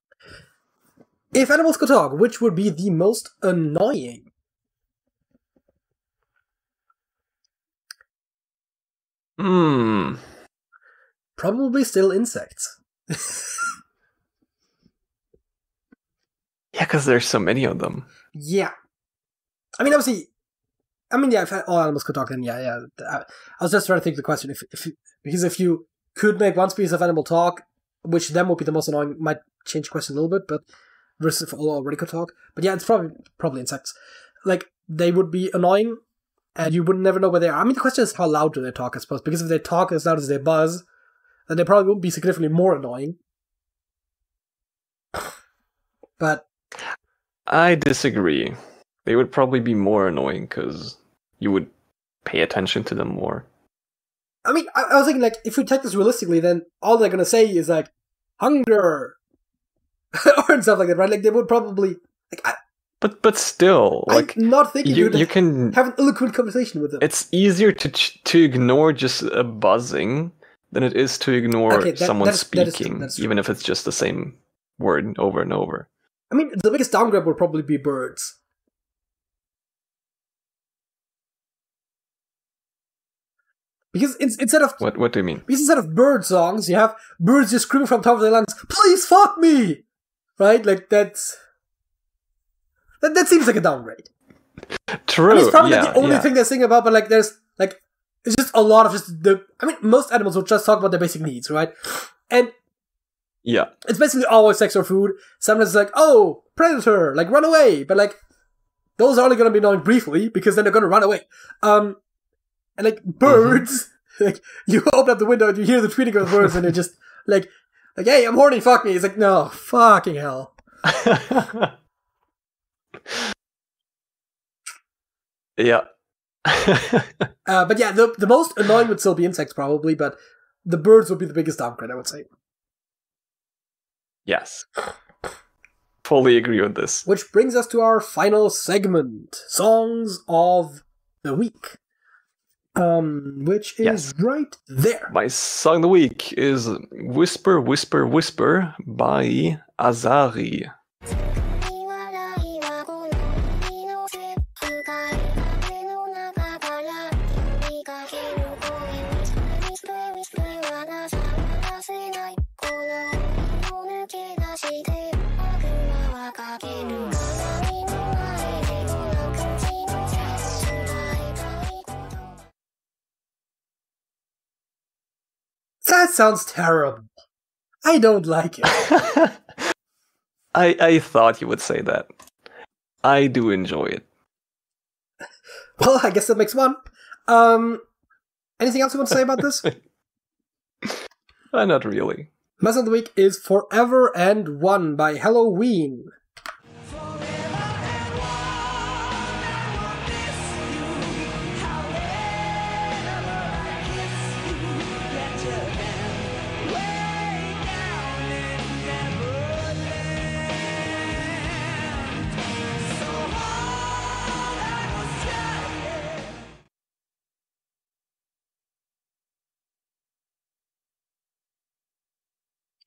If animals could talk, which would be the most annoying? Probably still insects. Yeah, because there's so many of them. Yeah. I mean, obviously... yeah, if all animals could talk, then yeah. I was just trying to think of the question. Because if you could make one species of animal talk, which then would be the most annoying, might change the question a little bit, but versus if all already could talk. But yeah, it's probably insects. Like, they would be annoying, and you would never know where they are. I mean, the question is how loud do they talk, I suppose, because if they talk as loud as they buzz, then they probably would be significantly more annoying. But I disagree. They would probably be more annoying because you would pay attention to them more. I mean, I was thinking, like, if we take this realistically, then all they're gonna say is, like, hunger! or stuff like that, right? Like, they would probably... like, But still, like... I'm not thinking you can have an eloquent conversation with them. It's easier to ignore just a buzzing than it is to ignore someone speaking, even if it's just the same word over and over. I mean, the biggest downgrade would probably be birds. Because instead of... What do you mean? Because instead of bird songs, you have birds just screaming from the top of their lungs, "Please fuck me!" Right? Like, that seems like a downgrade. True, I mean, it's probably not the only thing they're singing about, but, like, there's, like... It's just a lot of just the... I mean, most animals will just talk about their basic needs, right? And... yeah. It's basically always sex or food. Sometimes it's like, oh, predator, like, run away. But, like, those are only going to be annoying briefly, because then they're going to run away. And, like, birds, like, you open up the window and you hear the tweeting of the birds and they're just, like, hey, I'm horny, fuck me. It's like, no, fucking hell. Yeah. But yeah, the most annoying would still be insects, probably, but the birds would be the biggest downgrade, I would say. Yes. Fully agree with this. Which brings us to our final segment, Songs of the Week. Which is right there. My song of the week is Whisper, Whisper, Whisper by Azari. That sounds terrible. I don't like it. I thought you would say that. I do enjoy it. Well, I guess that makes one. Anything else you want to say about this? Not really. My song of the week is Forever and One by Halloween.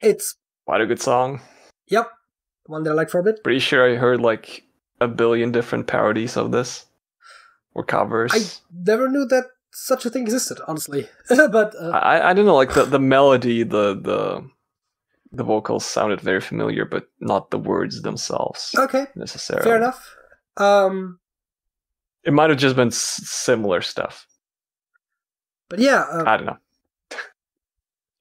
It's quite a good song. Yep. The one that I like for a bit. Pretty sure I heard like a billion different parodies of this. Or covers. I never knew that such a thing existed, honestly. But I don't know, like the melody, the vocals sounded very familiar, but not the words themselves. Okay. Necessarily. Fair enough. It might have just been similar stuff. But yeah. I don't know.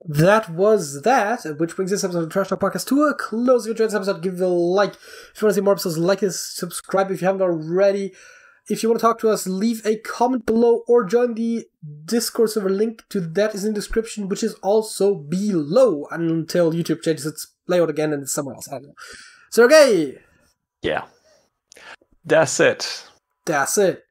That was that, which brings this episode of the Trash Talk Podcast to a close. If you enjoyed this episode, give it a like. If you want to see more episodes, like this, subscribe if you haven't already. If you want to talk to us, leave a comment below or join the Discord server. Link to that is in the description, which is also below until YouTube changes its layout again and it's somewhere else. I don't know. Sergej! Yeah. That's it. That's it.